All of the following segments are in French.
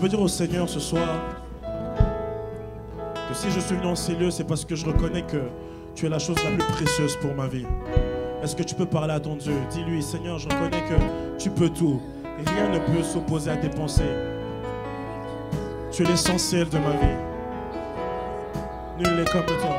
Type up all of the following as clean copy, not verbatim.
peux dire au Seigneur ce soir que si je suis venu en ces lieux, c'est parce que je reconnais que tu es la chose la plus précieuse pour ma vie. Est-ce que tu peux parler à ton Dieu? Dis-lui, Seigneur, je reconnais que tu peux tout. Et rien ne peut s'opposer à tes pensées. Tu es l'essentiel de ma vie. Nul n'est comme toi.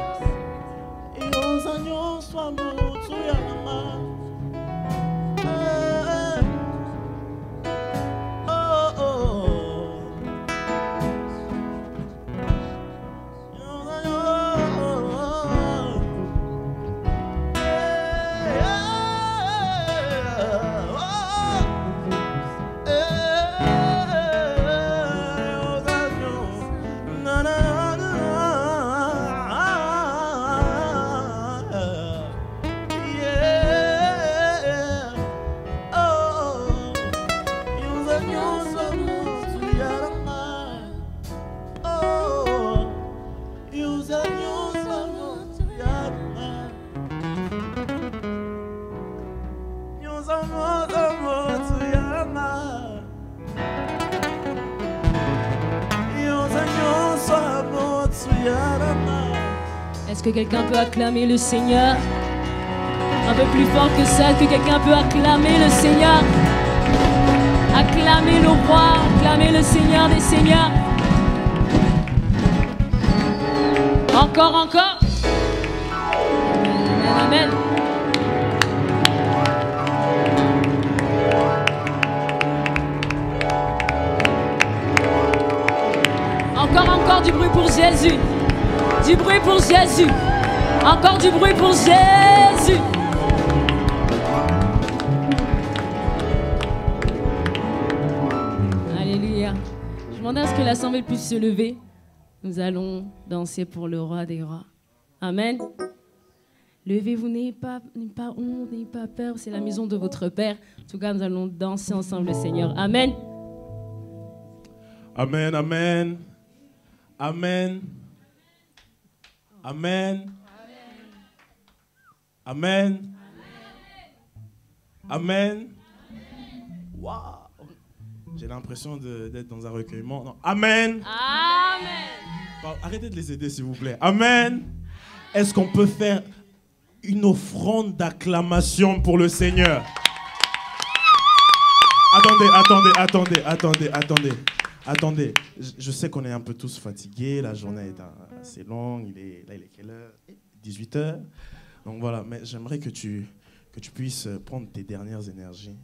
Est-ce que quelqu'un peut acclamer le Seigneur? Un peu plus fort que ça, que quelqu'un peut acclamer le Seigneur? Acclamer le roi, acclamer le Seigneur des Seigneurs. Encore, encore. Amen, amen. Encore du bruit pour Jésus. Du bruit pour Jésus. Encore du bruit pour Jésus. Alléluia. Je demande à ce que l'assemblée puisse se lever. Nous allons danser pour le roi des rois. Amen. Levez-vous, n'ayez pas honte, n'ayez pas peur. C'est la maison de votre Père. En tout cas, nous allons danser ensemble le Seigneur. Amen. Amen, amen. Amen. Amen. Amen. Amen. Wow. J'ai l'impression d'être dans un recueillement. Non. Amen. Amen. Arrêtez de les aider, s'il vous plaît. Amen. Est-ce qu'on peut faire une offrande d'acclamation pour le Seigneur? Attendez. Je sais qu'on est un peu tous fatigués. La journée est assez longue. Il est quelle heure? 18h. Donc voilà, mais j'aimerais que tu puisses prendre tes dernières énergies,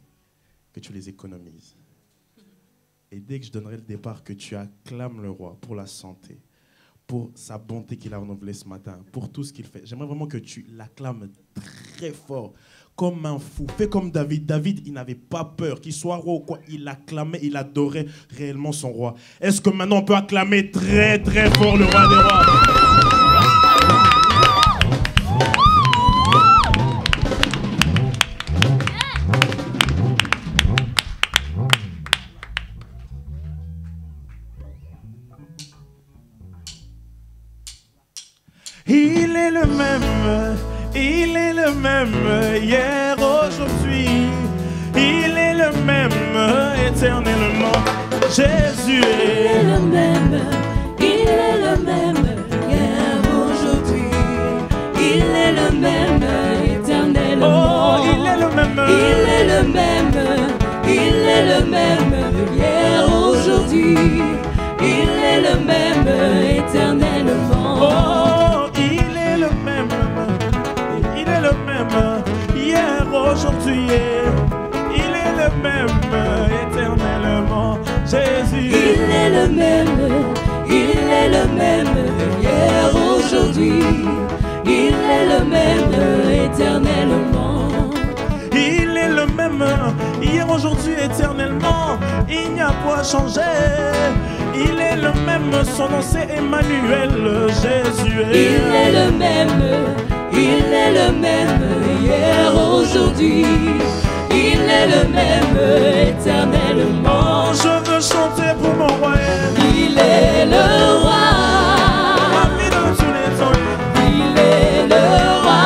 que tu les économises. Et dès que je donnerai le départ, que tu acclames le roi pour la santé, pour sa bonté qu'il a renouvelée ce matin, pour tout ce qu'il fait. J'aimerais vraiment que tu l'acclames très fort, comme un fou. Fais comme David. David, il n'avait pas peur, qu'il soit roi ou quoi. Il acclamait, il adorait réellement son roi. Est-ce que maintenant on peut acclamer très très fort le roi des rois? Il est le même hier, aujourd'hui. Il est le même éternellement. Jésus est le même. Il est le même hier, aujourd'hui. Il est le même éternellement. Oh, il est le même. Il est le même. Il est le même hier, aujourd'hui. Il est le même éternellement. Oh, il est le même. Il est le même hier, aujourd'hui. Il est le même éternellement. Jésus. Il est le même. Il est le même hier, aujourd'hui. Il est le même éternellement. Il est le même hier, aujourd'hui, éternellement. Il n'y a pas changé. Il est le même, son nom c'est Emmanuel, Jésus est. Il est le même, il est le même hier, aujourd'hui. Il est le même éternellement. Je veux chanter pour mon roi. Il est le roi. La vie de tous les temps. Il est le roi.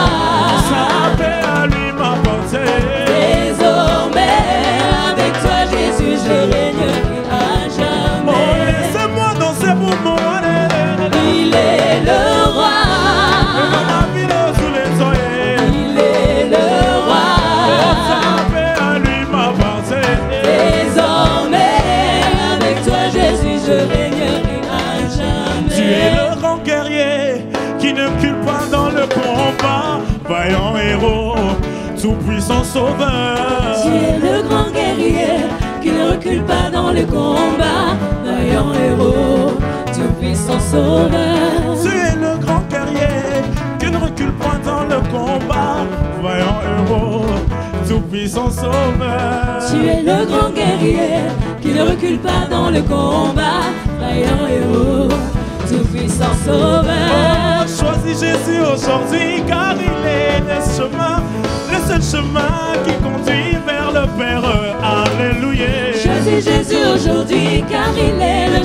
Sa paix à lui m'apporter. Désormais, avec toi, Jésus, je régnerai à jamais. tout-puissant sauveur. Tu es le grand guerrier qui ne recule pas dans le combat, vaillant héros, tout-puissant sauveur. Tu es le grand guerrier qui ne recule point dans le combat, vaillant héros, tout-puissant sauveur. Tu es le grand guerrier qui ne recule pas dans le combat, vaillant héros, tout-puissant sauveur. Oh, choisis Jésus aujourd'hui car il est le seul chemin qui conduit vers le Père. Alléluia. Choisis Jésus aujourd'hui car il est le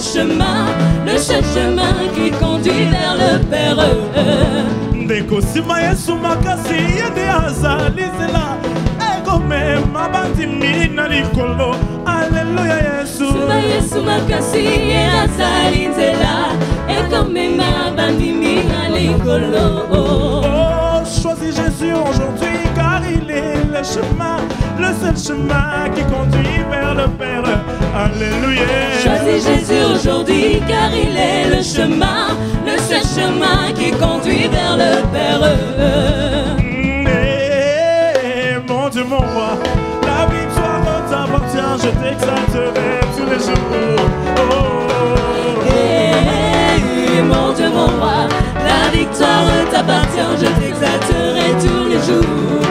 seul chemin qui conduit vers le Père. Ndekosima Yesu makasi yende azalizela egome mabandimi na likolo. Alléluia Yesu. Suma Yesu makasi ye azalizela egome mabandimi na likolo. Oh, choisis Jésus aujourd'hui car il est le seul chemin qui conduit vers le Père. Alléluia. Choisis Jésus aujourd'hui car il est le seul chemin qui conduit vers le Père. Mon Dieu, mon roi, la victoire t'appartient, je t'exalterai tous les jours. Mon Dieu, mon roi, la victoire t'appartient, je t'exalterai tous les jours.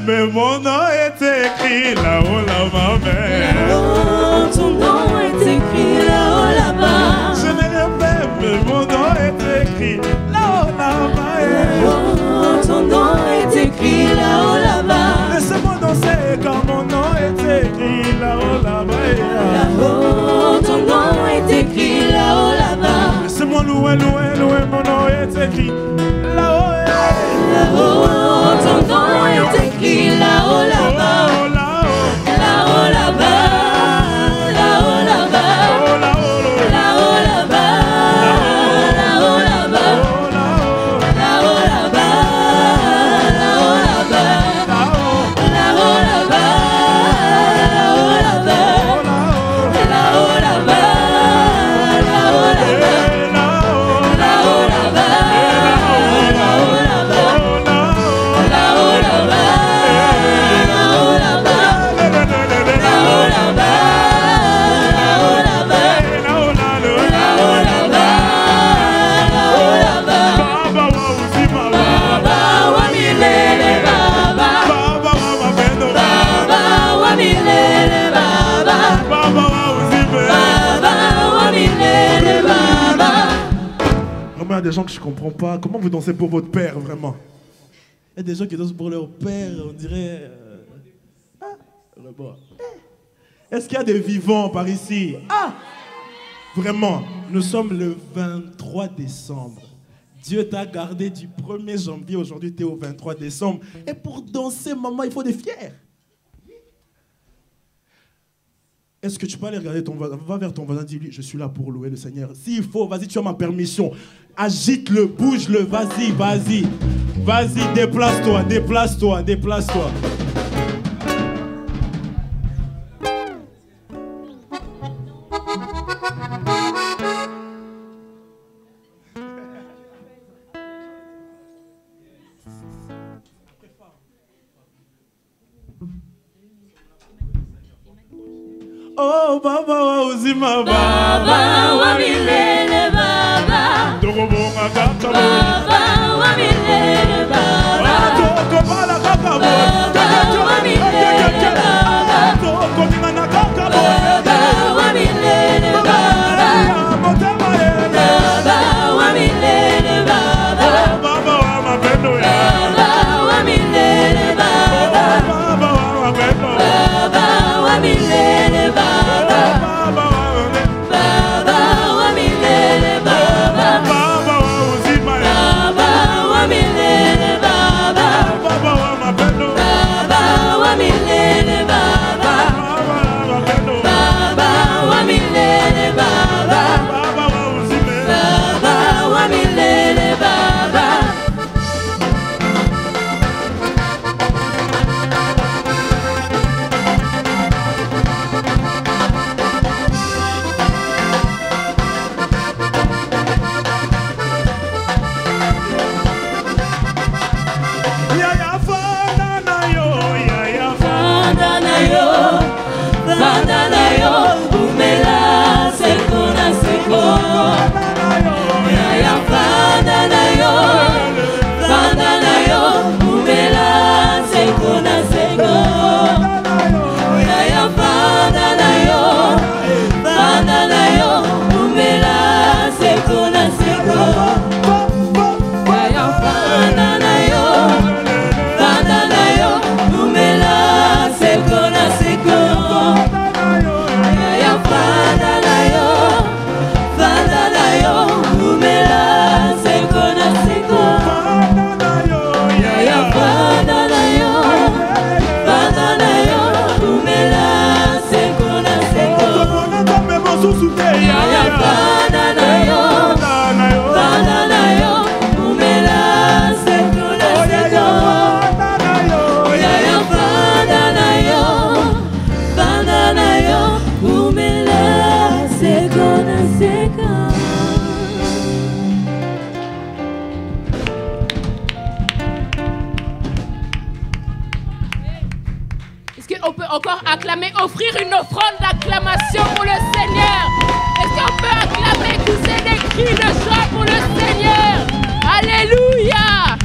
Mais mon nom est écrit là-haut, là-bas, là-haut, ton nom est écrit là-haut, là-bas. Je n'ai rien fait, mais mon nom est écrit là-haut, là-bas. Là-haut, ton nom est écrit là-haut, là-bas. gens que je ne comprends pas. Comment vous dansez pour votre père, vraiment? Il y a des gens qui dansent pour leur père, on dirait... Est-ce qu'il y a des vivants par ici? Ah! Vraiment, nous sommes le 23 décembre. Dieu t'a gardé du 1er janvier, aujourd'hui tu es au 23 décembre. Et pour danser, maman, il faut des fiers. Est-ce que tu peux aller regarder ton voisin? Va vers ton voisin, dis-lui, je suis là pour louer le Seigneur. S'il faut, vas-y, tu as ma permission. Agite-le, bouge-le, vas-y, vas-y. Vas-y, déplace-toi, déplace-toi, déplace-toi. Oh baba wa uzima Baba wa milele baba Dogobonga kaka Baba wa milele baba Toko bala kaka Baba wa milele baba Toko minana kaka Baba wa milele baba Baba wa milele baba Baba wa mapendo ya Baba wa milele baba Baba wa mapendo Baba wa milele baba Acclamer, offrir une offrande d'acclamation pour le Seigneur. Est-ce qu'on peut acclamer, pousser des cris de joie pour le Seigneur? Alléluia.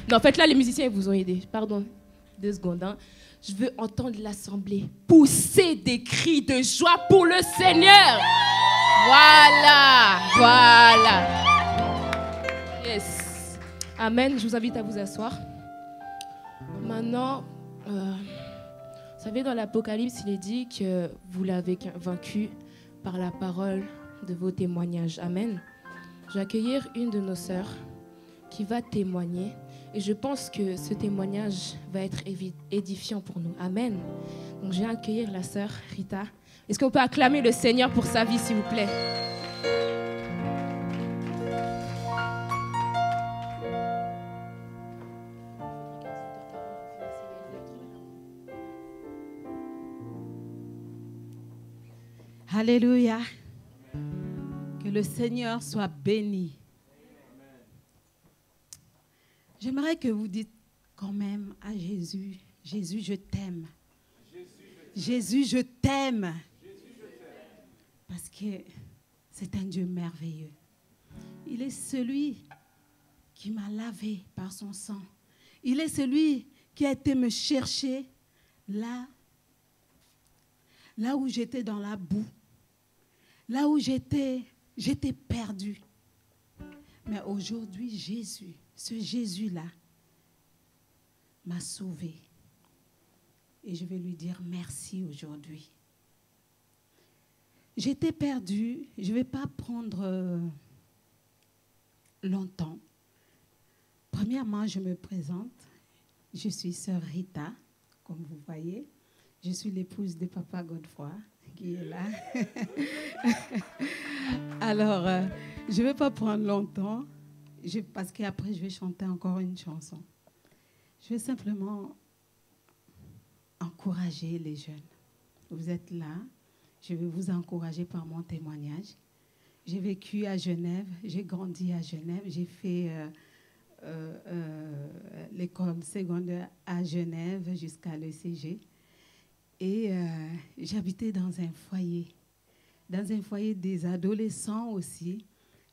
Non, en fait, là, les musiciens vous ont aidé. Pardon, 2 secondes. Hein. Je veux entendre l'assemblée pousser des cris de joie pour le Seigneur. Voilà, voilà. Yes. Amen. Je vous invite à vous asseoir. Maintenant... vous savez, dans l'Apocalypse, il est dit que vous l'avez vaincu par la parole de vos témoignages. Amen. Je vais accueillir une de nos sœurs qui va témoigner. Et je pense que ce témoignage va être édifiant pour nous. Amen. Donc, je vais accueillir la sœur Rita. Est-ce qu'on peut acclamer le Seigneur pour sa vie, s'il vous plaît? Alléluia. Que le Seigneur soit béni. J'aimerais que vous dites quand même à Jésus, Jésus, je t'aime. Jésus, je t'aime. Parce que c'est un Dieu merveilleux. Il est celui qui m'a lavé par son sang. Il est celui qui a été me chercher là où j'étais dans la boue. Là où j'étais J'étais perdue. Mais aujourd'hui, Jésus, ce Jésus-là, m'a sauvée. Et je vais lui dire merci aujourd'hui. J'étais perdue. Je ne vais pas prendre longtemps. Premièrement, je me présente. Je suis sœur Rita, comme vous voyez. Je suis l'épouse de Papa Godefroy, qui est là. Alors, je ne vais pas prendre longtemps, parce qu'après, je vais chanter encore une chanson. Je vais simplement encourager les jeunes. Vous êtes là. Je vais vous encourager par mon témoignage. J'ai vécu à Genève, j'ai grandi à Genève, j'ai fait l'école secondaire à Genève jusqu'à l'ECG. Et j'habitais dans un foyer des adolescents aussi.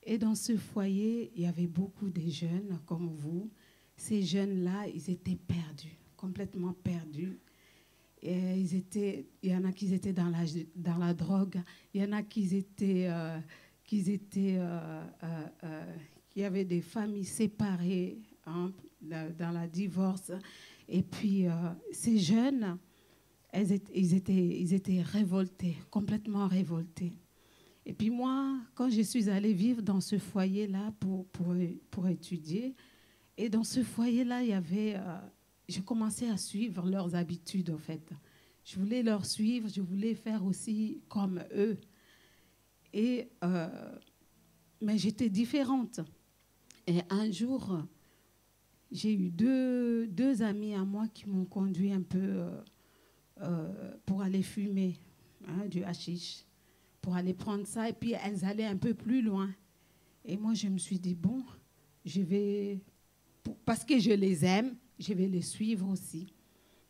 Et dans ce foyer, il y avait beaucoup de jeunes comme vous. Ces jeunes-là, ils étaient perdus, complètement perdus. Et il y en a qui étaient dans la drogue, il y en a qui avaient des familles séparées, hein, dans la divorce. Et puis, ces jeunes, ils étaient révoltés, complètement révoltés. Et puis moi, quand je suis allée vivre dans ce foyer-là pour étudier, et dans ce foyer-là, il y avait... je commençais à suivre leurs habitudes, en fait. Je voulais leur suivre, je voulais faire aussi comme eux. Mais j'étais différente. Et un jour, j'ai eu deux amis à moi qui m'ont conduit un peu pour aller fumer, hein, du hashish, pour aller prendre ça. Et puis, elles allaient un peu plus loin. Et moi, je me suis dit, bon, parce que je les aime, je vais les suivre aussi.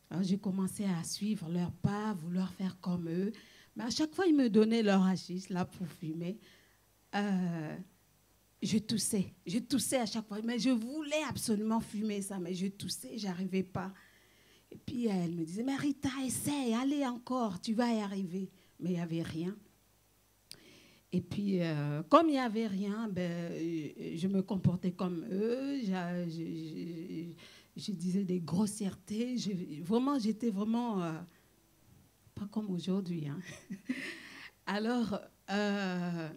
Alors, j'ai commencé à suivre leurs pas, vouloir faire comme eux. Mais à chaque fois, ils me donnaient leur hashish là pour fumer. Je toussais à chaque fois. Mais je voulais absolument fumer ça, mais je toussais, je n'arrivais pas. Et puis, elle me disait, mais Rita, essaye, allez encore, tu vas y arriver. Mais il n'y avait rien. Et puis, comme il n'y avait rien, je me comportais comme eux. Je disais des grossièretés. J'étais vraiment pas comme aujourd'hui. Hein. Alors, un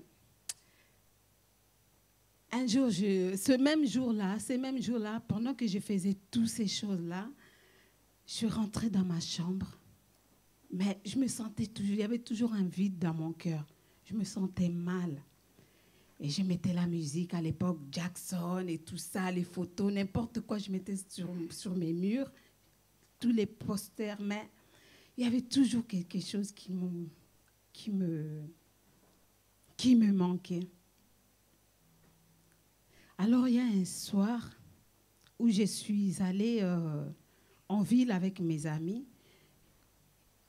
jour, ces mêmes jours-là, pendant que je faisais toutes ces choses-là, je suis rentrée dans ma chambre. Mais je me sentais toujours, il y avait toujours un vide dans mon cœur. Je me sentais mal. Et je mettais la musique à l'époque, Jackson et tout ça, les photos, n'importe quoi, je mettais sur mes murs, tous les posters, mais il y avait toujours quelque chose qui me manquait. Alors, il y a un soir où je suis allée en ville avec mes amis.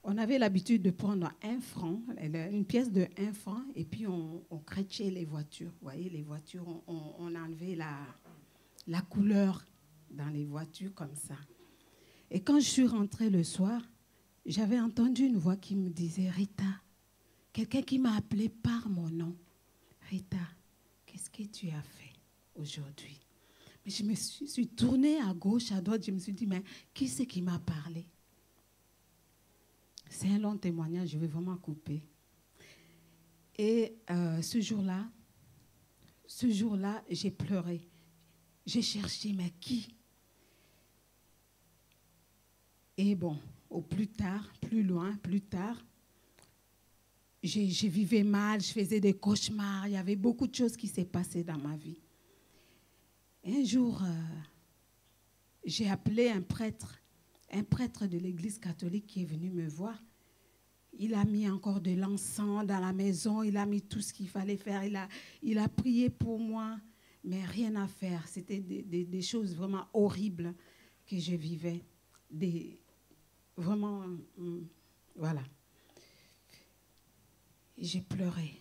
On avait l'habitude de prendre 1 franc, une pièce de 1 franc, et puis on créchait les voitures. Vous voyez, les voitures, on enlevait la couleur dans les voitures comme ça. Et quand je suis rentrée le soir, j'avais entendu une voix qui me disait, Rita, quelqu'un qui m'a appelée par mon nom. Rita, qu'est-ce que tu as fait aujourd'hui? Mais je me suis tournée à gauche, à droite, je me suis dit, mais qui c'est qui m'a parlé? C'est un long témoignage, je vais vraiment couper. Et ce jour-là, j'ai pleuré. J'ai cherché, mais qui? Et bon, plus tard, je vivais mal, je faisais des cauchemars, il y avait beaucoup de choses qui s'est passées dans ma vie. Et un jour, j'ai appelé un prêtre de l'église catholique qui est venu me voir. Il a mis encore de l'encens dans la maison, il a mis tout ce qu'il fallait faire, il a prié pour moi, mais rien à faire. C'était des choses vraiment horribles que je vivais. Voilà. J'ai pleuré.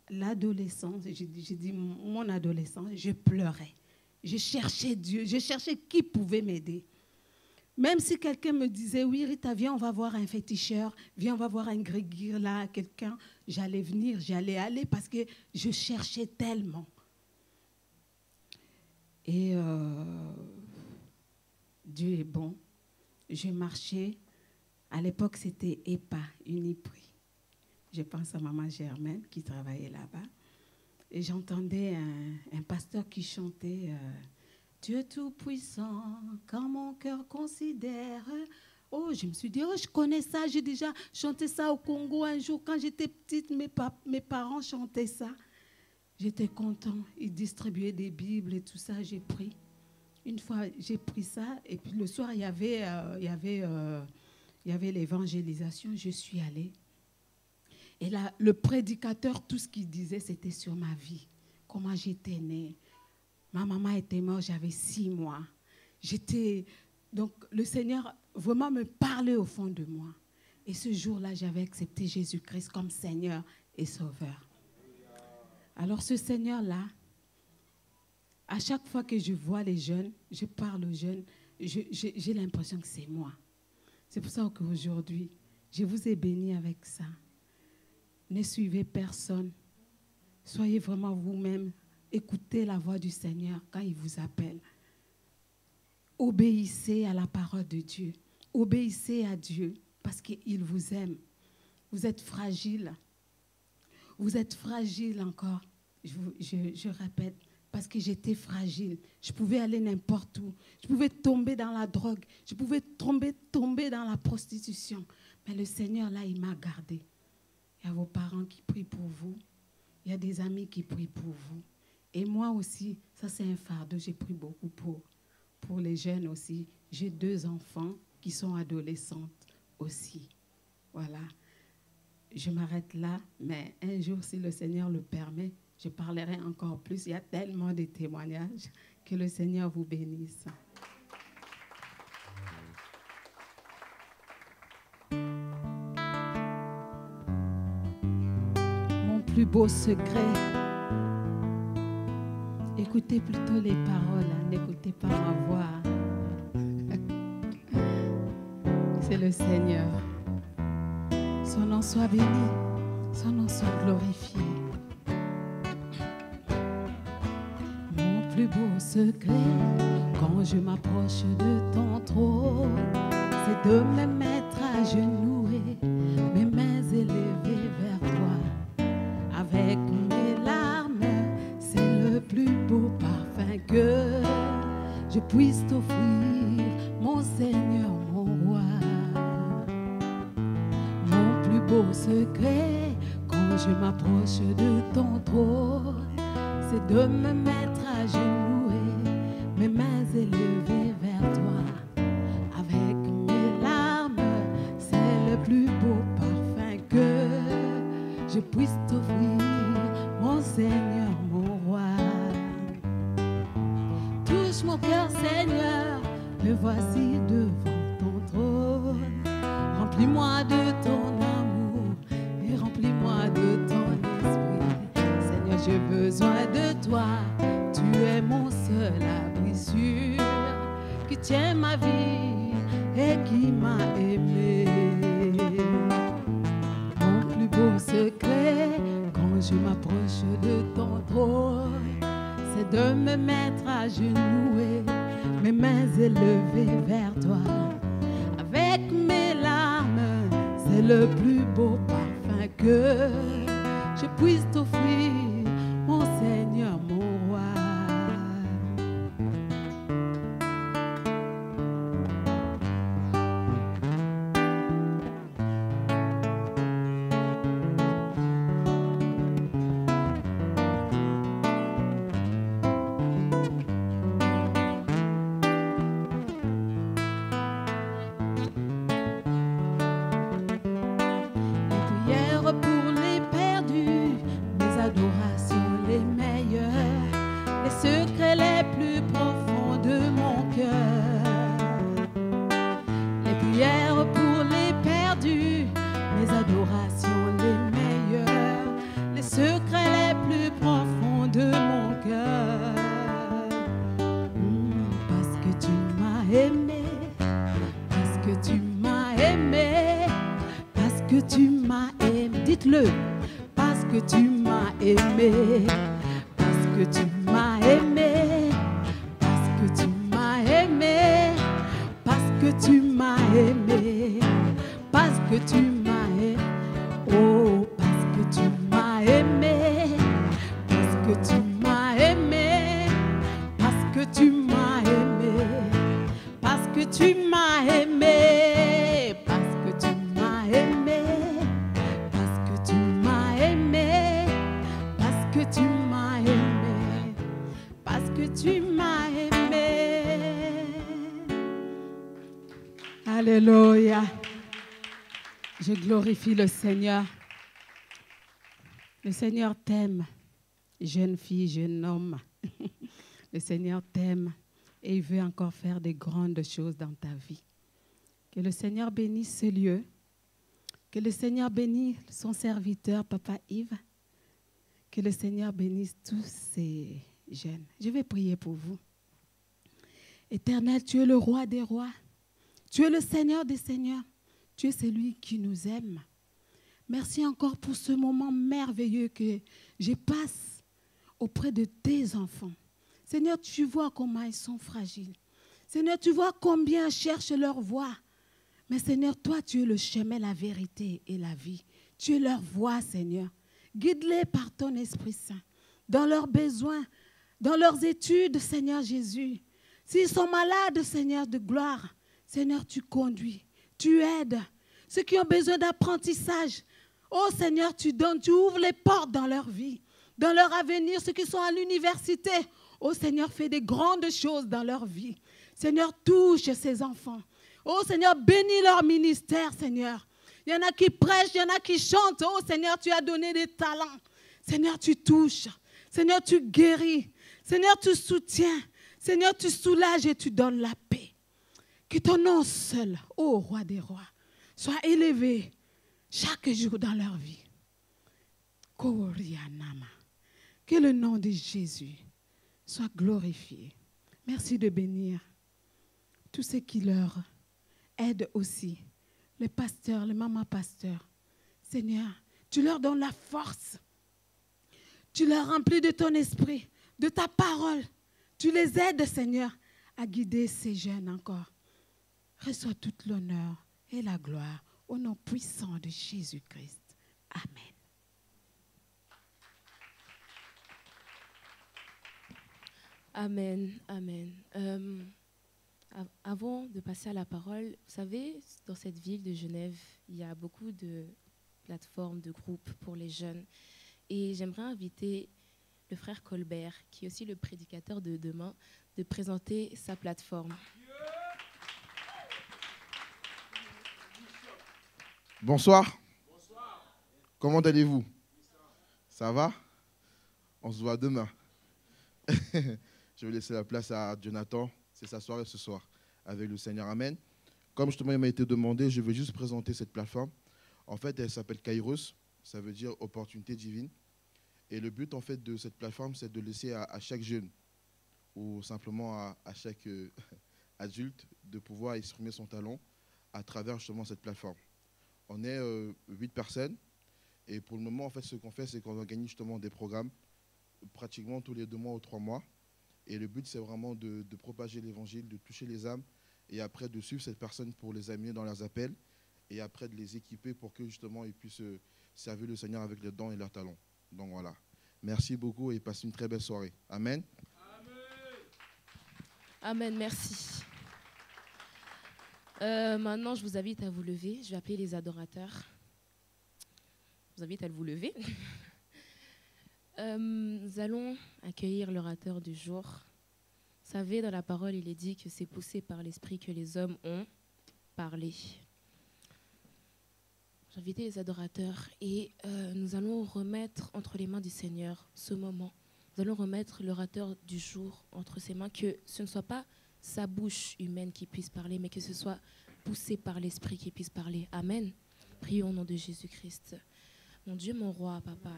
L'adolescence, j'ai dit mon adolescence, je pleurais. Je cherchais Dieu, je cherchais qui pouvait m'aider. Même si quelqu'un me disait, oui, Rita, viens, on va voir un féticheur, viens, on va voir un grégir là, quelqu'un, j'allais venir, j'allais aller parce que je cherchais tellement. Et Dieu est bon. Je marchais. À l'époque, c'était EPA, Uniprix. Je pense à maman Germaine qui travaillait là-bas. Et j'entendais un pasteur qui chantait Dieu tout-puissant, quand mon cœur considère. Oh, je me suis dit, oh, je connais ça, j'ai déjà chanté ça au Congo un jour. Quand j'étais petite, mes parents chantaient ça. J'étais content. Ils distribuaient des Bibles et tout ça, j'ai pris. Une fois, j'ai pris ça, et puis le soir, il y avait l'évangélisation, je suis allée. Et là, le prédicateur, tout ce qu'il disait, c'était sur ma vie, comment j'étais née. Ma maman était morte, j'avais 6 mois. Donc, le Seigneur vraiment me parlait au fond de moi. Et ce jour-là, j'avais accepté Jésus-Christ comme Seigneur et Sauveur. Alors, ce Seigneur-là, à chaque fois que je vois les jeunes, je parle aux jeunes, j'ai l'impression que c'est moi. C'est pour ça qu'aujourd'hui, je vous ai béni avec ça. Ne suivez personne. Soyez vraiment vous-même. Écoutez la voix du Seigneur quand il vous appelle. Obéissez à la parole de Dieu. Obéissez à Dieu parce qu'il vous aime. Vous êtes fragile. Vous êtes fragile encore. Je répète, parce que j'étais fragile. Je pouvais aller n'importe où. Je pouvais tomber dans la drogue. Je pouvais tomber dans la prostitution. Mais le Seigneur, là, il m'a gardé. Il y a vos parents qui prient pour vous. Il y a des amis qui prient pour vous. Et moi aussi, ça c'est un fardeau. J'ai pris beaucoup pour les jeunes aussi. J'ai 2 enfants qui sont adolescentes aussi. Voilà. Je m'arrête là, mais un jour, si le Seigneur le permet, je parlerai encore plus. Il y a tellement de témoignages. Que le Seigneur vous bénisse. Mon plus beau secret. Écoutez plutôt les paroles, hein, n'écoutez pas ma voix. C'est le Seigneur. Son nom soit béni, son nom soit glorifié. Mon plus beau secret, quand je m'approche de ton trône, c'est de me mettre à genoux et mes mains élevées vers toi. Avec mes larmes, c'est le plus beau parfum que je puisse t'offrir, mon Seigneur, mon roi. Mon plus beau secret, quand je m'approche de ton trône, c'est de me mettre à genoux et mes mains élevées vers toi. Avec mes larmes, c'est le plus beau parfum que je puisse t'offrir, mon Seigneur, mon roi. Touche mon cœur, Seigneur, me voici devant ton trône. Remplis-moi de ton amour et remplis-moi de ton esprit. Seigneur, j'ai besoin de toi. Tu es mon seul abri sûr qui tient ma vie et qui m'a aimé. Mon plus beau secret, quand je m'approche de ton trône, c'est de me mettre à genoux et mes mains élevées vers toi. Avec mes larmes, c'est le plus beau parfum que je puisse t'offrir, mon Seigneur, mon roi. m'as aimé. Dites-le. Parce que tu m'as aimé. Parce que tu m'as aimé. Parce que tu m'as aimé. Parce que tu m'as aimé. Parce que tu m'as aimé. Oh, parce que tu m'as aimé. Parce que tu m'as aimé. Parce que tu m'as aimé. Parce que tu m'as aimé. Parce que tu m'as aimé. Parce que tu m'as aimé. Parce que tu m'as aimé. Parce que tu m'as aimé. Alléluia. Je glorifie le Seigneur. Le Seigneur t'aime, jeune fille, jeune homme. Le Seigneur t'aime et il veut encore faire de grandes choses dans ta vie. Que le Seigneur bénisse ce lieu. Que le Seigneur bénisse son serviteur, Papa Yves. Que le Seigneur bénisse tous ces jeunes. Je vais prier pour vous. Éternel, tu es le roi des rois. Tu es le Seigneur des seigneurs. Tu es celui qui nous aime. Merci encore pour ce moment merveilleux que je passe auprès de tes enfants. Seigneur, tu vois comment ils sont fragiles. Seigneur, tu vois combien ils cherchent leur voie. Mais Seigneur, toi, tu es le chemin, la vérité et la vie. Tu es leur voie, Seigneur. Guide-les par ton Esprit Saint, dans leurs besoins, dans leurs études, Seigneur Jésus. S'ils sont malades, Seigneur de gloire, Seigneur, tu conduis, tu aides. Ceux qui ont besoin d'apprentissage, oh Seigneur, tu donnes, tu ouvres les portes dans leur vie, dans leur avenir. Ceux qui sont à l'université, oh Seigneur, fais des grandes choses dans leur vie. Seigneur, touche ces enfants. Oh Seigneur, bénis leur ministère, Seigneur. Il y en a qui prêchent, il y en a qui chantent. Oh Seigneur, tu as donné des talents. Seigneur, tu touches. Seigneur, tu guéris. Seigneur, tu soutiens. Seigneur, tu soulages et tu donnes la paix. Que ton nom seul, ô roi des rois, soit élevé chaque jour dans leur vie. Que le nom de Jésus soit glorifié. Merci de bénir tous ceux qui leur aident aussi. Les pasteurs, les mamans pasteurs. Seigneur, tu leur donnes la force. Tu leur remplis de ton esprit, de ta parole. Tu les aides, Seigneur, à guider ces jeunes encore. Reçois toute l'honneur et la gloire au nom puissant de Jésus-Christ. Amen. Amen, amen. Avant de passer à la parole, vous savez, dans cette ville de Genève, il y a beaucoup de plateformes, de groupes pour les jeunes. Et j'aimerais inviter le frère Colbert, qui est aussi le prédicateur de demain, de présenter sa plateforme. Bonsoir. Bonsoir. Comment allez-vous? Ça va? On se voit demain. Je vais laisser la place à Jonathan. C'est sa soirée ce soir avec le Seigneur. Amen. Comme justement il m'a été demandé, je vais juste présenter cette plateforme. En fait, elle s'appelle Kairos. Ça veut dire opportunité divine. Et le but en fait de cette plateforme, c'est de laisser à chaque jeune ou simplement à chaque adulte de pouvoir exprimer son talent à travers justement cette plateforme. On est 8 personnes et pour le moment, en fait, ce qu'on fait, c'est qu'on organise justement des programmes pratiquement tous les 2 mois ou 3 mois. Et le but, c'est vraiment de propager l'évangile, de toucher les âmes et après de suivre cette personne pour les amener dans leurs appels et après de les équiper pour que justement ils puissent servir le Seigneur avec leurs dons et leurs talents. Donc voilà. Merci beaucoup et passez une très belle soirée. Amen. Amen, merci. Maintenant, je vous invite à vous lever. Je vais appeler les adorateurs. Je vous invite à vous lever. Nous allons accueillir l'orateur du jour. Vous savez, dans la parole, il est dit que c'est poussé par l'esprit que les hommes ont parlé. J'ai invité les adorateurs et nous allons remettre entre les mains du Seigneur ce moment. Nous allons remettre l'orateur du jour entre ses mains, que ce ne soit pas sa bouche humaine qui puisse parler, mais que ce soit poussé par l'Esprit qui puisse parler. Amen. Prions au nom de Jésus-Christ. Mon Dieu, mon roi, Papa,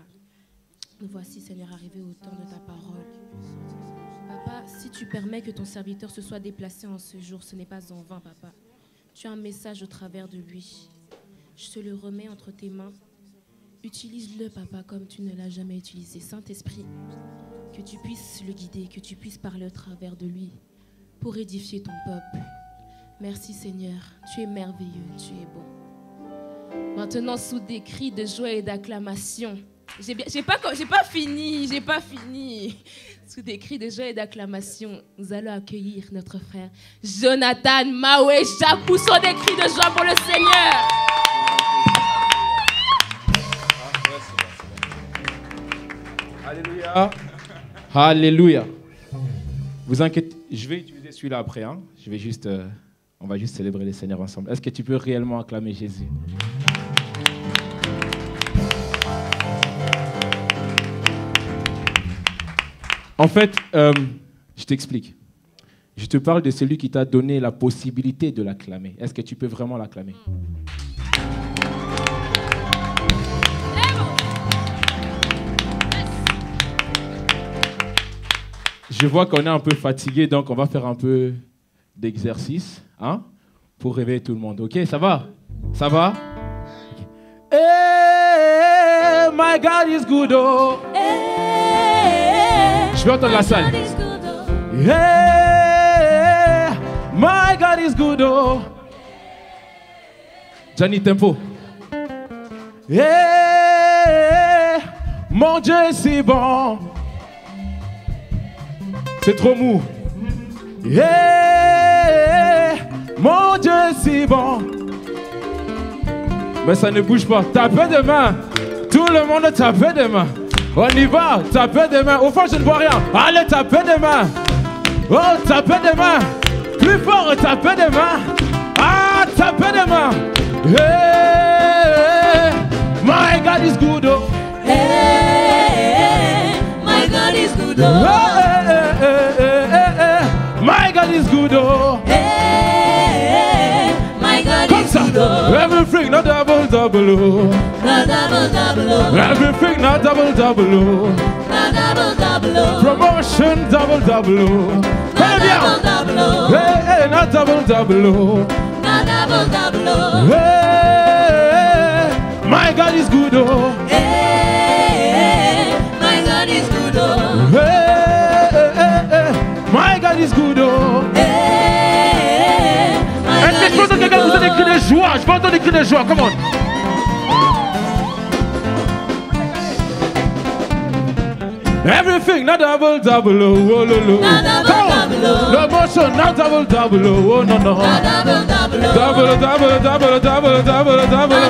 nous voici, Seigneur, arrivés au temps de ta parole. Papa, si tu permets que ton serviteur se soit déplacé en ce jour, ce n'est pas en vain, Papa. Tu as un message au travers de lui. Je te le remets entre tes mains. Utilise-le, papa, comme tu ne l'as jamais utilisé. Saint-Esprit, que tu puisses le guider, que tu puisses parler au travers de lui pour édifier ton peuple. Merci, Seigneur. Tu es merveilleux, tu es bon. Maintenant, sous des cris de joie et d'acclamation, j'ai pas fini. Sous des cris de joie et d'acclamation, nous allons accueillir notre frère Jonathan Maweja. Poussons des cris de joie pour le Seigneur. Alléluia. Alléluia. Vous inquiétez, je vais utiliser celui-là après. Hein. On va juste célébrer le Seigneur ensemble. Est-ce que tu peux réellement acclamer Jésus? En fait, je t'explique. Je te parle de celui qui t'a donné la possibilité de l'acclamer. Est-ce que tu peux vraiment l'acclamer? Je vois qu'on est un peu fatigué, donc on va faire un peu d'exercice, hein, pour réveiller tout le monde. Ok, ça va? Ça va? Hey, my God is good, oh. Je vais entendre la salle. Hey, my God is good, oh. Johnny, tempo. Hey, mon Dieu, c'est bon. C'est trop mou. Yeah, mon Dieu, c'est bon. Mais ça ne bouge pas. Tapez des mains. Tout le monde tape des mains. On y va. Tapez des mains. Au fond, je ne vois rien. Allez, tapez des mains. Oh, tapez des mains. Plus fort, tapez des mains. Ah, tapez des mains. Hey, my God is good. Oh. Hey, my God is good. Oh. My God is good, oh. Hey, my God Comme is ça. good. Oh. Everything not double, double, oh. No double, double, oh. Everything not double, double, oh. No double, double, oh. Promotion double, double, oh. Fais-le bien. Double, double, oh. Hey, hey, not double, double, oh. No double, double, oh. Hey, my God is good, oh. Hey, my God is good, oh. Hey, my God is good, oh. Hey, my Est-ce que je peux entendre quelqu'un vous donner des cris de joie? Je peux entendre des cris de joie, come on. Everything not double, double, oh, oh, lo, lo. No double, double, oh. No motion, not double, double, oh, oh, no, no. No double, double, oh. Double, double, double, double, double, double.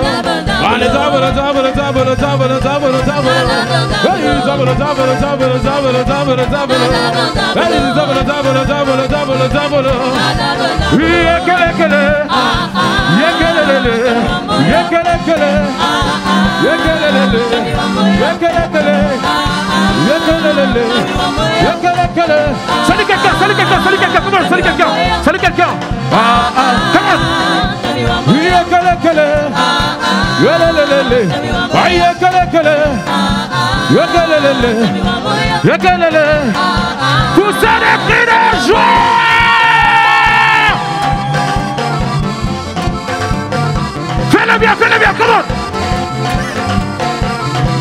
Allez, double, double, double, double, double, double. Hey, double, double, double, double, double, double. Hey, double, double, double, double, double. Yekelekele, yekelelele, yekelekele, yekelelele, yekelekele, yekelelele, yekelekele. Salut quelqu'un, salut quelqu'un, salut quelqu'un, comment, salut quelqu'un, salut quelqu'un. Come on. Yekelekele, yekelelele, yekelekele, yekelelele, yekelele. Poussez des cris de joie. Fais-le bien, comment?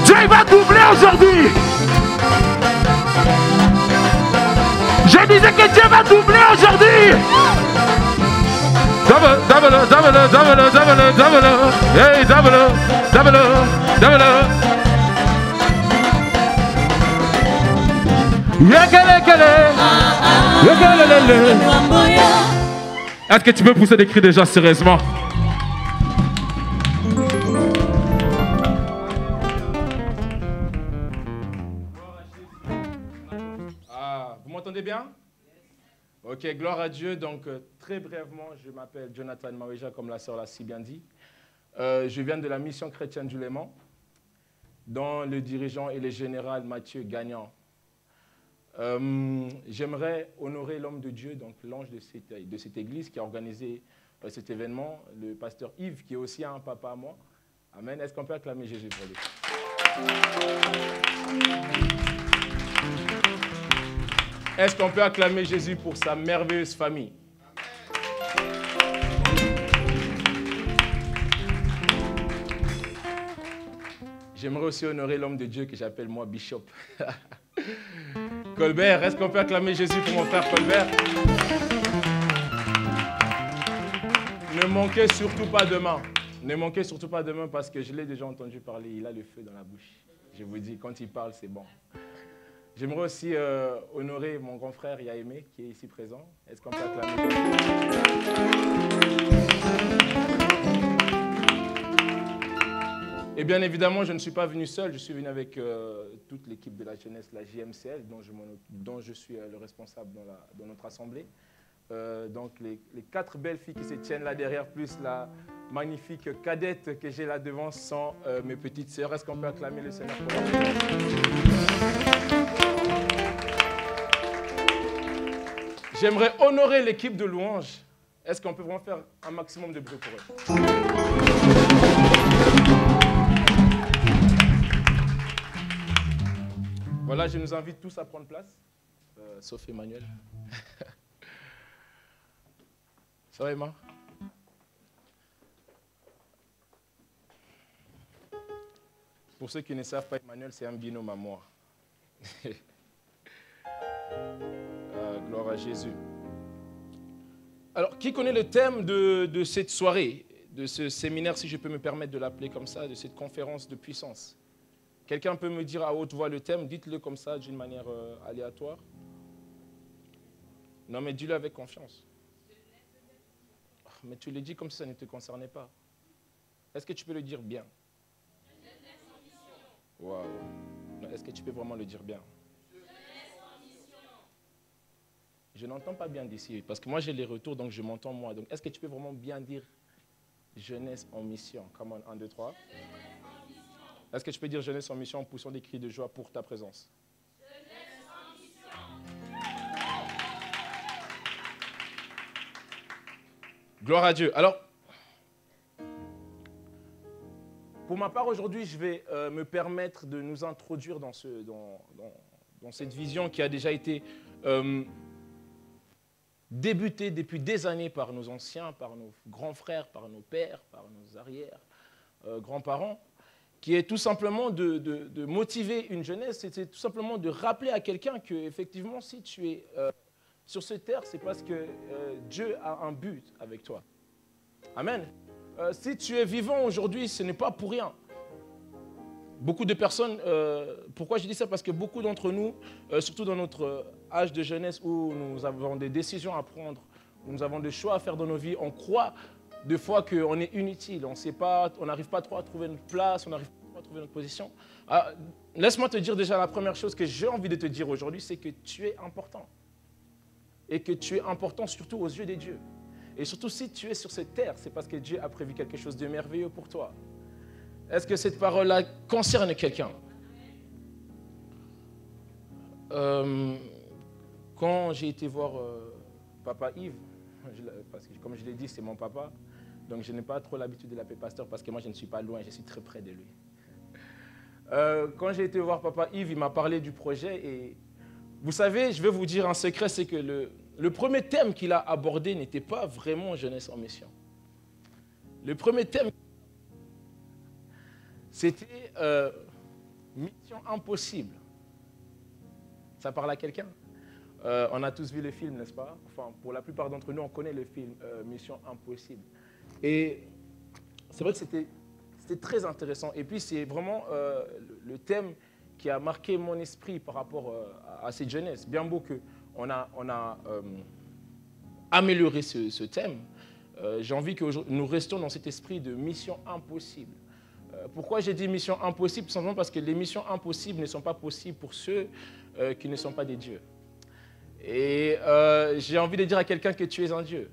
Dieu va doubler aujourd'hui. Je disais que Dieu va doubler aujourd'hui. Double, double, double, double, double, double. Hey, double, double, double. Yekelekele, yekelelele. Est-ce que tu peux pousser des cris de joie sérieusement? Vous m'entendez bien? Ok, gloire à Dieu. Donc, très brièvement, je m'appelle Jonathan Maweja, comme la sœur l'a si bien dit. Je viens de la mission chrétienne du Léman, dont le dirigeant et le général Mathieu Gagnant. J'aimerais honorer l'homme de Dieu, donc l'ange de cette église qui a organisé cet événement, le pasteur Yves, qui est aussi un papa à moi. Amen. Est-ce qu'on peut acclamer Jésus pour lui? Est-ce qu'on peut acclamer Jésus pour sa merveilleuse famille? J'aimerais aussi honorer l'homme de Dieu que j'appelle moi Bishop. Colbert, est-ce qu'on peut acclamer Jésus pour mon frère Colbert? Ne manquez surtout pas demain. Ne manquez surtout pas demain parce que je l'ai déjà entendu parler. Il a le feu dans la bouche. Je vous dis, quand il parle, c'est bon. J'aimerais aussi honorer mon grand frère Yaémé qui est ici présent. Est-ce qu'on peut acclamer Jésus? Et bien évidemment, je ne suis pas venu seul, je suis venu avec toute l'équipe de la jeunesse, la JMCL, dont je suis le responsable dans notre assemblée. Donc les 4 belles filles qui se tiennent là derrière, plus la magnifique cadette que j'ai là devant, sont mes petites sœurs. Est-ce qu'on peut acclamer le Seigneur pour leur? J'aimerais honorer l'équipe de louanges. Est-ce qu'on peut vraiment faire un maximum de bruit pour eux? Voilà, je nous invite tous à prendre place, sauf Emmanuel. Ça va, Emma? Pour ceux qui ne savent pas, Emmanuel, c'est un binôme à moi. Gloire à Jésus. Alors, qui connaît le thème de cette soirée, de ce séminaire, si je peux me permettre de l'appeler comme ça, de cette conférence de puissance? Quelqu'un peut me dire à haute voix le thème? Dites-le comme ça, d'une manière aléatoire. Non, mais dis-le avec confiance. Mais tu le dis comme si ça ne te concernait pas. Est-ce que tu peux le dire bien? Waouh. Est-ce que tu peux vraiment le dire bien? Je n'entends pas bien d'ici, parce que moi j'ai les retours, donc je m'entends moi. Donc est-ce que tu peux vraiment bien dire jeunesse en mission? Come on, 1, 2, 3. Est-ce que tu peux dire jeunesse en mission en poussant des cris de joie pour ta présence? Jeunesse en mission. Gloire à Dieu. Alors, pour ma part aujourd'hui, je vais me permettre de nous introduire dans cette vision qui a déjà été débutée depuis des années par nos anciens, par nos grands frères, par nos pères, par nos arrière-grands-parents. Qui est tout simplement de motiver une jeunesse, c'est tout simplement de rappeler à quelqu'un que effectivement, si tu es sur cette terre, c'est parce que Dieu a un but avec toi. Amen. Si tu es vivant aujourd'hui, ce n'est pas pour rien. Beaucoup de personnes, pourquoi je dis ça? Parce que beaucoup d'entre nous, surtout dans notre âge de jeunesse où nous avons des décisions à prendre, où nous avons des choix à faire dans nos vies, on croit des fois qu'on est inutile, on n'arrive pas trop à trouver notre place, on n'arrive pas trop à trouver notre position. Laisse-moi te dire déjà la première chose que j'ai envie de te dire aujourd'hui, c'est que tu es important. Et que tu es important surtout aux yeux de Dieu. Et surtout si tu es sur cette terre, c'est parce que Dieu a prévu quelque chose de merveilleux pour toi. Est-ce que cette parole-là concerne quelqu'un? Quand j'ai été voir Papa Yves, parce que comme je l'ai dit, c'est mon papa, donc je n'ai pas trop l'habitude de l'appeler pasteur parce que moi je ne suis pas loin, je suis très près de lui. Quand j'ai été voir Papa Yves, il m'a parlé du projet et vous savez, je vais vous dire un secret, c'est que le premier thème qu'il a abordé n'était pas vraiment jeunesse en mission. Le premier thème, c'était mission impossible. Ça parle à quelqu'un? On a tous vu le film, n'est-ce pas? Enfin, pour la plupart d'entre nous, on connaît le film Mission Impossible. Et c'est vrai que c'était très intéressant. Et puis, c'est vraiment le thème qui a marqué mon esprit par rapport à cette jeunesse. Bien beau qu'on a amélioré ce thème, j'ai envie que nous restions dans cet esprit de mission impossible. Pourquoi j'ai dit mission impossible? Tout simplement parce que les missions impossibles ne sont pas possibles pour ceux qui ne sont pas des dieux. Et j'ai envie de dire à quelqu'un que tu es un Dieu.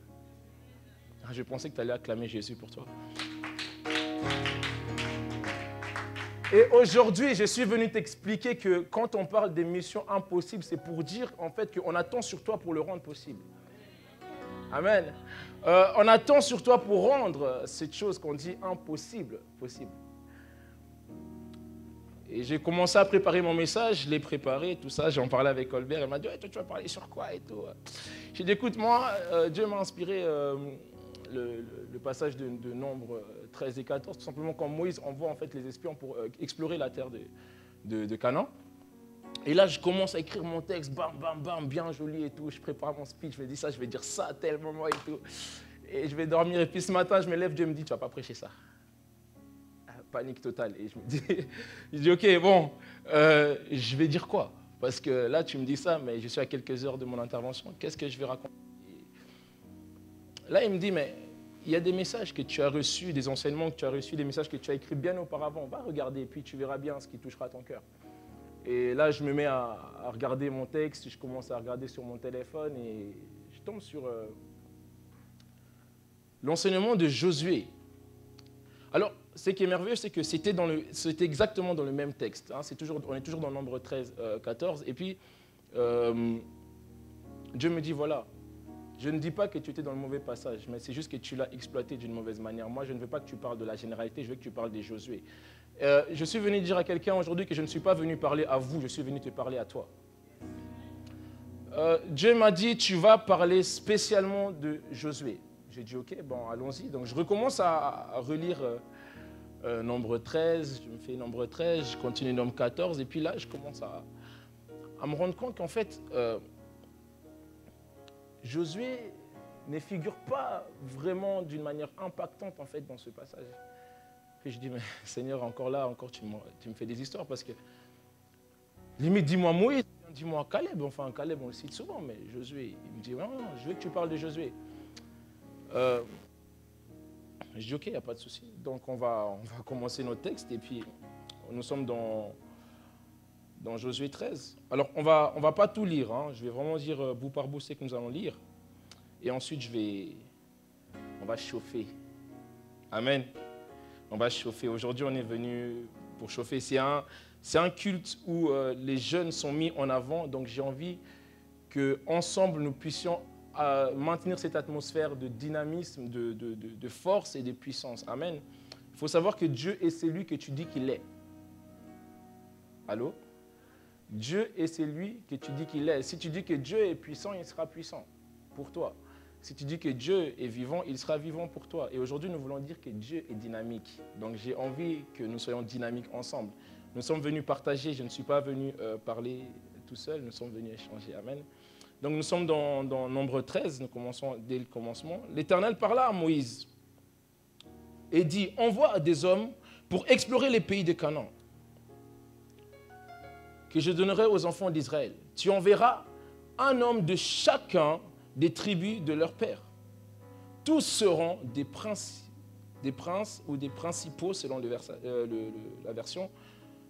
Je pensais que tu allais acclamer Jésus pour toi. Et aujourd'hui, je suis venu t'expliquer que quand on parle des missions impossibles, c'est pour dire en fait qu'on attend sur toi pour le rendre possible. Amen. On attend sur toi pour rendre cette chose qu'on dit impossible, possible. Et j'ai commencé à préparer mon message, je l'ai préparé, tout ça, j'en parlais avec Colbert, il m'a dit hey, « toi tu vas parler sur quoi ?» et tout. J'ai dit « écoute, moi, Dieu m'a inspiré le passage de Nombre 13 et 14, tout simplement quand Moïse envoie en fait les espions pour explorer la terre de Canaan. Et là, je commence à écrire mon texte, bam, bam, bam, bien joli et tout. Je prépare mon speech, je vais dire ça, je vais dire ça à tel moment et tout. Et je vais dormir. Et puis ce matin, je me lève, Dieu me dit, tu ne vas pas prêcher ça. Panique totale. Et je dis, ok, bon, je vais dire quoi? Parce que là, tu me dis ça, mais je suis à quelques heures de mon intervention. Qu'est-ce que je vais raconter? Là, il me dit, mais il y a des messages que tu as reçus, des enseignements que tu as reçus, des messages que tu as écrits bien auparavant. Va regarder, et puis tu verras bien ce qui touchera ton cœur. Et là, je me mets à regarder mon texte, je commence à regarder sur mon téléphone et je tombe sur l'enseignement de Josué. Alors, ce qui est merveilleux, c'est que c'était exactement dans le même texte. Hein. On est toujours dans Nombre 13, 14. Et puis, Dieu me dit, voilà, je ne dis pas que tu étais dans le mauvais passage, mais c'est juste que tu l'as exploité d'une mauvaise manière. Moi, je ne veux pas que tu parles de la généralité, je veux que tu parles des Josué. Je suis venu dire à quelqu'un aujourd'hui que je ne suis pas venu parler à vous, je suis venu te parler à toi. Dieu m'a dit, tu vas parler spécialement de Josué. J'ai dit, ok, bon, allons-y. Donc, je recommence à relire Nombre 13, je me fais Nombre 13, je continue Nombre 14, et puis là, je commence à me rendre compte qu'en fait, Josué ne figure pas vraiment d'une manière impactante en fait dans ce passage. Puis je dis, mais Seigneur, encore là, tu me fais des histoires parce que limite, dis-moi Moïse, dis-moi Caleb. Enfin, Caleb, on le cite souvent, mais Josué, il me dit, non, je veux que tu parles de Josué. Je dis, ok, il n'y a pas de souci. Donc, on va commencer notre texte et puis nous sommes dans Josué 13. Alors, on va pas tout lire, hein. Je vais vraiment dire bout par bout ce que nous allons lire. Et ensuite, on va chauffer. Amen. On va chauffer. Aujourd'hui, on est venu pour chauffer. C'est un culte où les jeunes sont mis en avant. Donc, j'ai envie qu'ensemble, nous puissions maintenir cette atmosphère de dynamisme, de force et de puissance. Amen. Il faut savoir que Dieu est celui que tu dis qu'il est. Allô? Dieu est celui que tu dis qu'il est. Si tu dis que Dieu est puissant, il sera puissant pour toi. Si tu dis que Dieu est vivant, il sera vivant pour toi. Et aujourd'hui, nous voulons dire que Dieu est dynamique. Donc, j'ai envie que nous soyons dynamiques ensemble. Nous sommes venus partager. Je ne suis pas venu parler tout seul. Nous sommes venus échanger. Amen. Donc, nous sommes dans Nombre 13. Nous commençons dès le commencement. L'Éternel parla à Moïse et dit, envoie des hommes pour explorer les pays de Canaan que je donnerai aux enfants d'Israël. Tu enverras un homme de chacun des tribus de leur père. Tous seront des princes ou des principaux, selon la version,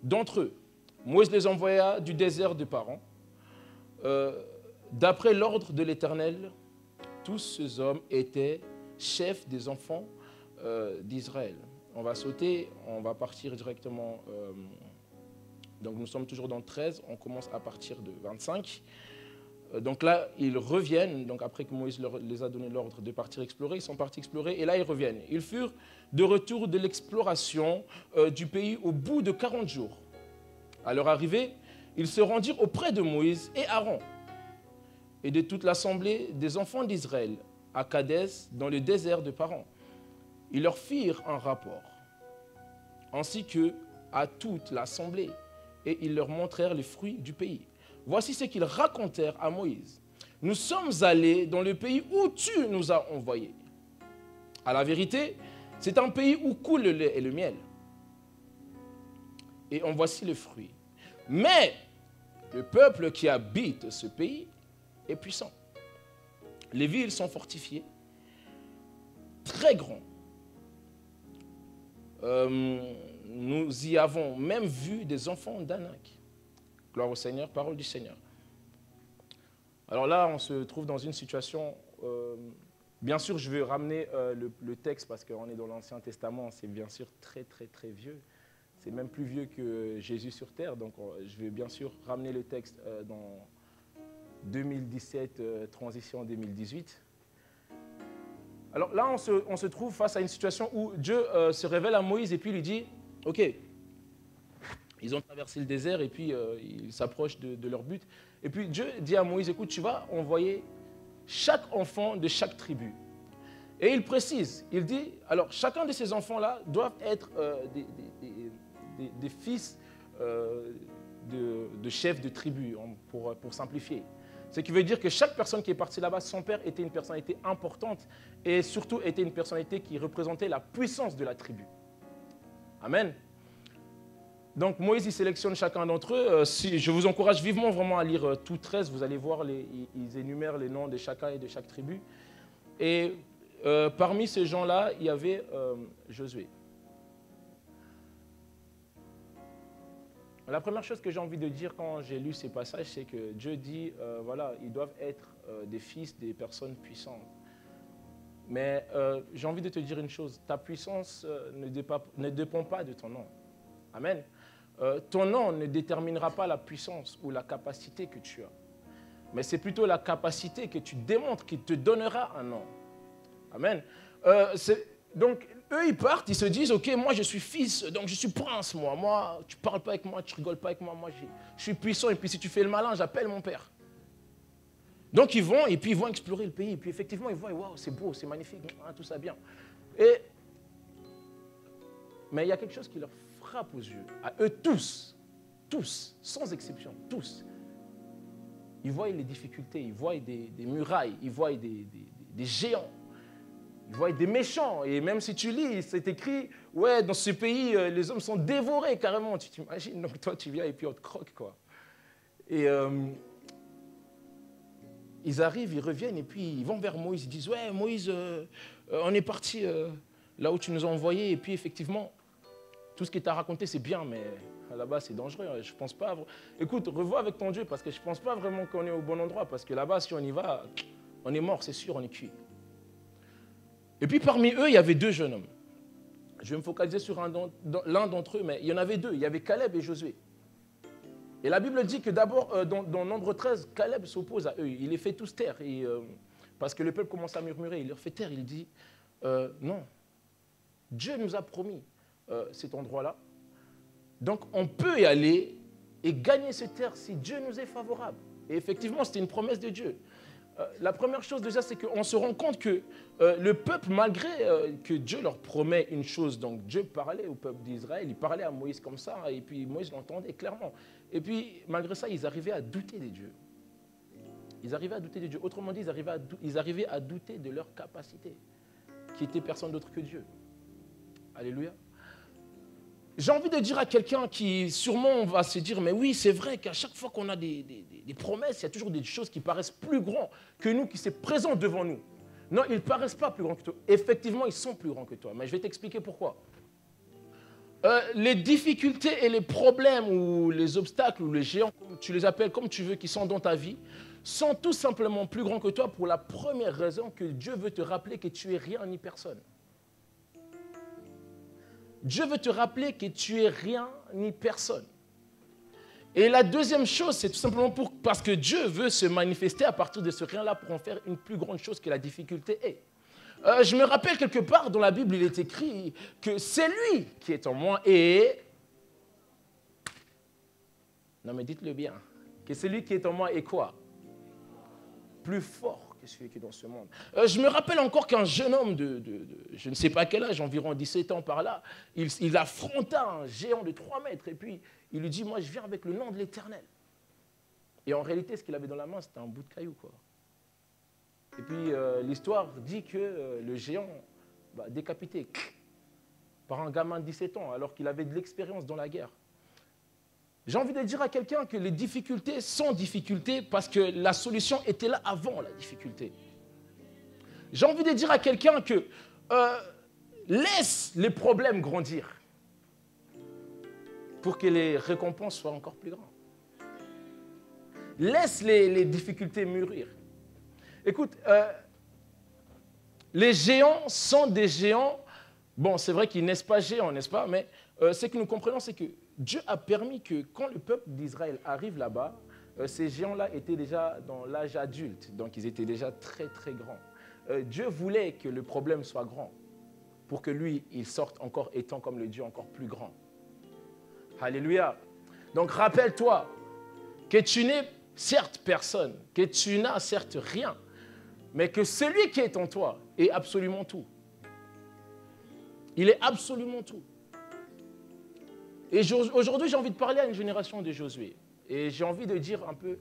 d'entre eux. Moïse les envoya du désert de Paran. D'après l'ordre de l'Éternel, tous ces hommes étaient chefs des enfants d'Israël. On va sauter, on va partir directement. Donc nous sommes toujours dans 13, on commence à partir de 25. Donc là, ils reviennent, donc après que Moïse les a donné l'ordre de partir explorer, ils sont partis explorer et là ils reviennent. Ils furent de retour de l'exploration du pays au bout de 40 jours. À leur arrivée, ils se rendirent auprès de Moïse et Aaron et de toute l'assemblée des enfants d'Israël à Kadès, dans le désert de Paran. Ils leur firent un rapport, ainsi qu'à toute l'assemblée, et ils leur montrèrent les fruits du pays. Voici ce qu'ils racontèrent à Moïse. Nous sommes allés dans le pays où tu nous as envoyés. À la vérité, c'est un pays où coule le lait et le miel. Et en voici le fruit. Mais le peuple qui habite ce pays est puissant. Les villes sont fortifiées, très grandes. Nous y avons même vu des enfants d'Anak. Gloire au Seigneur, parole du Seigneur. Alors là, on se trouve dans une situation... bien sûr, je vais ramener le texte parce qu'on est dans l'Ancien Testament. C'est bien sûr très, très, très vieux. C'est même plus vieux que Jésus sur terre. Donc, je vais bien sûr ramener le texte dans 2017, transition 2018. Alors là, on se trouve face à une situation où Dieu se révèle à Moïse et puis lui dit, « Ok, ils ont traversé le désert et puis ils s'approchent de leur but. » Et puis Dieu dit à Moïse, « Écoute, tu vas envoyer chaque enfant de chaque tribu. Et il précise, il dit, alors chacun de ces enfants-là doivent être des fils de chefs de tribu, pour simplifier. Ce qui veut dire que chaque personne qui est partie là-bas, son père était une personnalité importante et surtout était une personnalité qui représentait la puissance de la tribu. Amen. Donc Moïse, il sélectionne chacun d'entre eux. Je vous encourage vivement vraiment à lire tout 13. Vous allez voir, ils énumèrent les noms de chacun et de chaque tribu. Et parmi ces gens-là, il y avait Josué. La première chose que j'ai envie de dire quand j'ai lu ces passages, c'est que Dieu dit, voilà, ils doivent être des fils des personnes puissantes. Mais j'ai envie de te dire une chose, ta puissance ne dépend pas de ton nom. Amen. Ton nom ne déterminera pas la puissance ou la capacité que tu as. Mais c'est plutôt la capacité que tu démontres qui te donnera un nom. Amen. Donc, eux, ils partent, ils se disent, ok, moi je suis fils, donc je suis prince, moi tu ne parles pas avec moi, tu ne rigoles pas avec moi, je suis puissant, et puis si tu fais le malin, j'appelle mon père. Donc ils vont, et puis ils vont explorer le pays, et puis effectivement, ils voient, waouh, c'est beau, c'est magnifique, hein, tout ça bien. Mais il y a quelque chose qui leur frappe aux yeux, à eux tous, sans exception, tous. Ils voient les difficultés, ils voient des murailles, ils voient des géants. Ils voient des méchants, et même si tu lis, c'est écrit, ouais, dans ce pays, les hommes sont dévorés carrément, tu t'imagines, donc toi tu viens et puis on te croque, quoi. Et ils arrivent, ils reviennent, et puis ils vont vers Moïse, ils disent, ouais, Moïse, on est parti là où tu nous as envoyés, et puis effectivement, tout ce qu'il t'a raconté, c'est bien, mais là-bas, c'est dangereux, je pense pas. Écoute, revois avec ton Dieu, parce que je pense pas vraiment qu'on est au bon endroit, parce que là-bas, si on y va, on est mort, c'est sûr, on est cuit. Et puis parmi eux, il y avait deux jeunes hommes. Je vais me focaliser sur l'un d'entre eux, mais il y en avait deux. Il y avait Caleb et Josué. Et la Bible dit que d'abord, dans Nombre 13, Caleb s'oppose à eux. Il les fait tous taire. Parce que le peuple commence à murmurer. Il leur fait taire. Il dit, non, Dieu nous a promis cet endroit-là. Donc on peut y aller et gagner cette terre si Dieu nous est favorable. Et effectivement, c'était une promesse de Dieu. La première chose déjà, c'est qu'on se rend compte que le peuple, malgré que Dieu leur promet une chose, donc Dieu parlait au peuple d'Israël, il parlait à Moïse comme ça, et puis Moïse l'entendait clairement. Et puis, malgré ça, ils arrivaient à douter de Dieu. Ils arrivaient à douter de Dieu. Autrement dit, ils arrivaient à douter de leur capacité, qui était personne d'autre que Dieu. Alléluia. J'ai envie de dire à quelqu'un qui sûrement va se dire, mais oui, c'est vrai qu'à chaque fois qu'on a des promesses, il y a toujours des choses qui paraissent plus grandes que nous, qui se présentent devant nous. Non, ils ne paraissent pas plus grands que toi. Effectivement, ils sont plus grands que toi. Mais je vais t'expliquer pourquoi. Les difficultés et les problèmes ou les obstacles ou les géants, tu les appelles comme tu veux, qui sont dans ta vie, sont tout simplement plus grands que toi pour la première raison que Dieu veut te rappeler que tu es rien ni personne. Dieu veut te rappeler que tu es rien ni personne. Et la deuxième chose, c'est tout simplement parce que Dieu veut se manifester à partir de ce rien-là pour en faire une plus grande chose que la difficulté est. Je me rappelle quelque part dans la Bible, il est écrit que c'est lui qui est en moi et... Non mais dites-le bien. Que celui qui est en moi est quoi? Plus fort que celui qui est dans ce monde. Je me rappelle encore qu'un jeune homme de je ne sais pas quel âge, environ 17 ans par là, il affronta un géant de 3 mètres et puis il lui dit, moi je viens avec le nom de l'Éternel. Et en réalité, ce qu'il avait dans la main, c'était un bout de caillou, quoi. Et puis l'histoire dit que le géant décapité par un gamin de 17 ans alors qu'il avait de l'expérience dans la guerre. J'ai envie de dire à quelqu'un que les difficultés sont difficultés parce que la solution était là avant la difficulté. J'ai envie de dire à quelqu'un que laisse les problèmes grandir pour que les récompenses soient encore plus grandes. Laisse les difficultés mûrir. Écoute, les géants sont des géants. Bon, c'est vrai qu'ils naissent pas géants, n'est-ce pas? Mais ce que nous comprenons, c'est que Dieu a permis que quand le peuple d'Israël arrive là-bas, ces géants-là étaient déjà dans l'âge adulte, donc ils étaient déjà très très grands. Dieu voulait que le problème soit grand, pour que lui, il sorte encore étant comme le Dieu encore plus grand. Alléluia. Donc rappelle-toi que tu n'es certes personne, que tu n'as certes rien, mais que celui qui est en toi est absolument tout. Il est absolument tout. Et aujourd'hui, j'ai envie de parler à une génération de Josué. Et j'ai envie de dire un peu,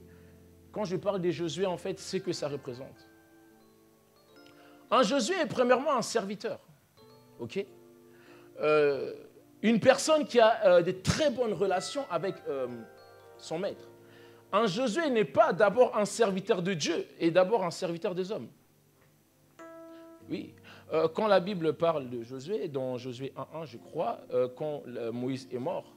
quand je parle de Josué, en fait, ce que ça représente. Un Josué est premièrement un serviteur. Ok? Une personne qui a de très bonnes relations avec son maître. Un Josué n'est pas d'abord un serviteur de Dieu, et d'abord un serviteur des hommes. Oui. Quand la Bible parle de Josué, dans Josué 1.1, je crois, quand Moïse est mort,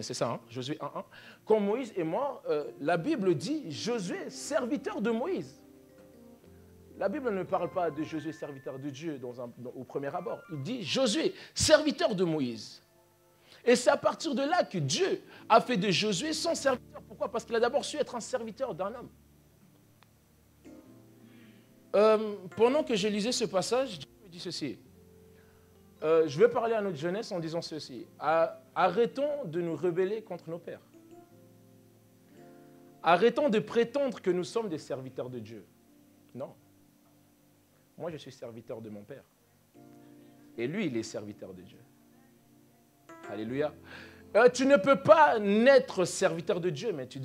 c'est ça, hein, Josué 1.1, quand Moïse est mort, la Bible dit Josué, serviteur de Moïse. La Bible ne parle pas de Josué, serviteur de Dieu au premier abord. Il dit Josué, serviteur de Moïse. Et c'est à partir de là que Dieu a fait de Josué son serviteur. Pourquoi? Parce qu'il a d'abord su être un serviteur d'un homme. Pendant que je lisais ce passage, Dieu me dit ceci. Je vais parler à notre jeunesse en disant ceci. Arrêtons de nous rebeller contre nos pères. Arrêtons de prétendre que nous sommes des serviteurs de Dieu. Non. Moi, je suis serviteur de mon Père. Et lui, il est serviteur de Dieu. Alléluia. Tu ne peux pas naître serviteur de Dieu, mais tu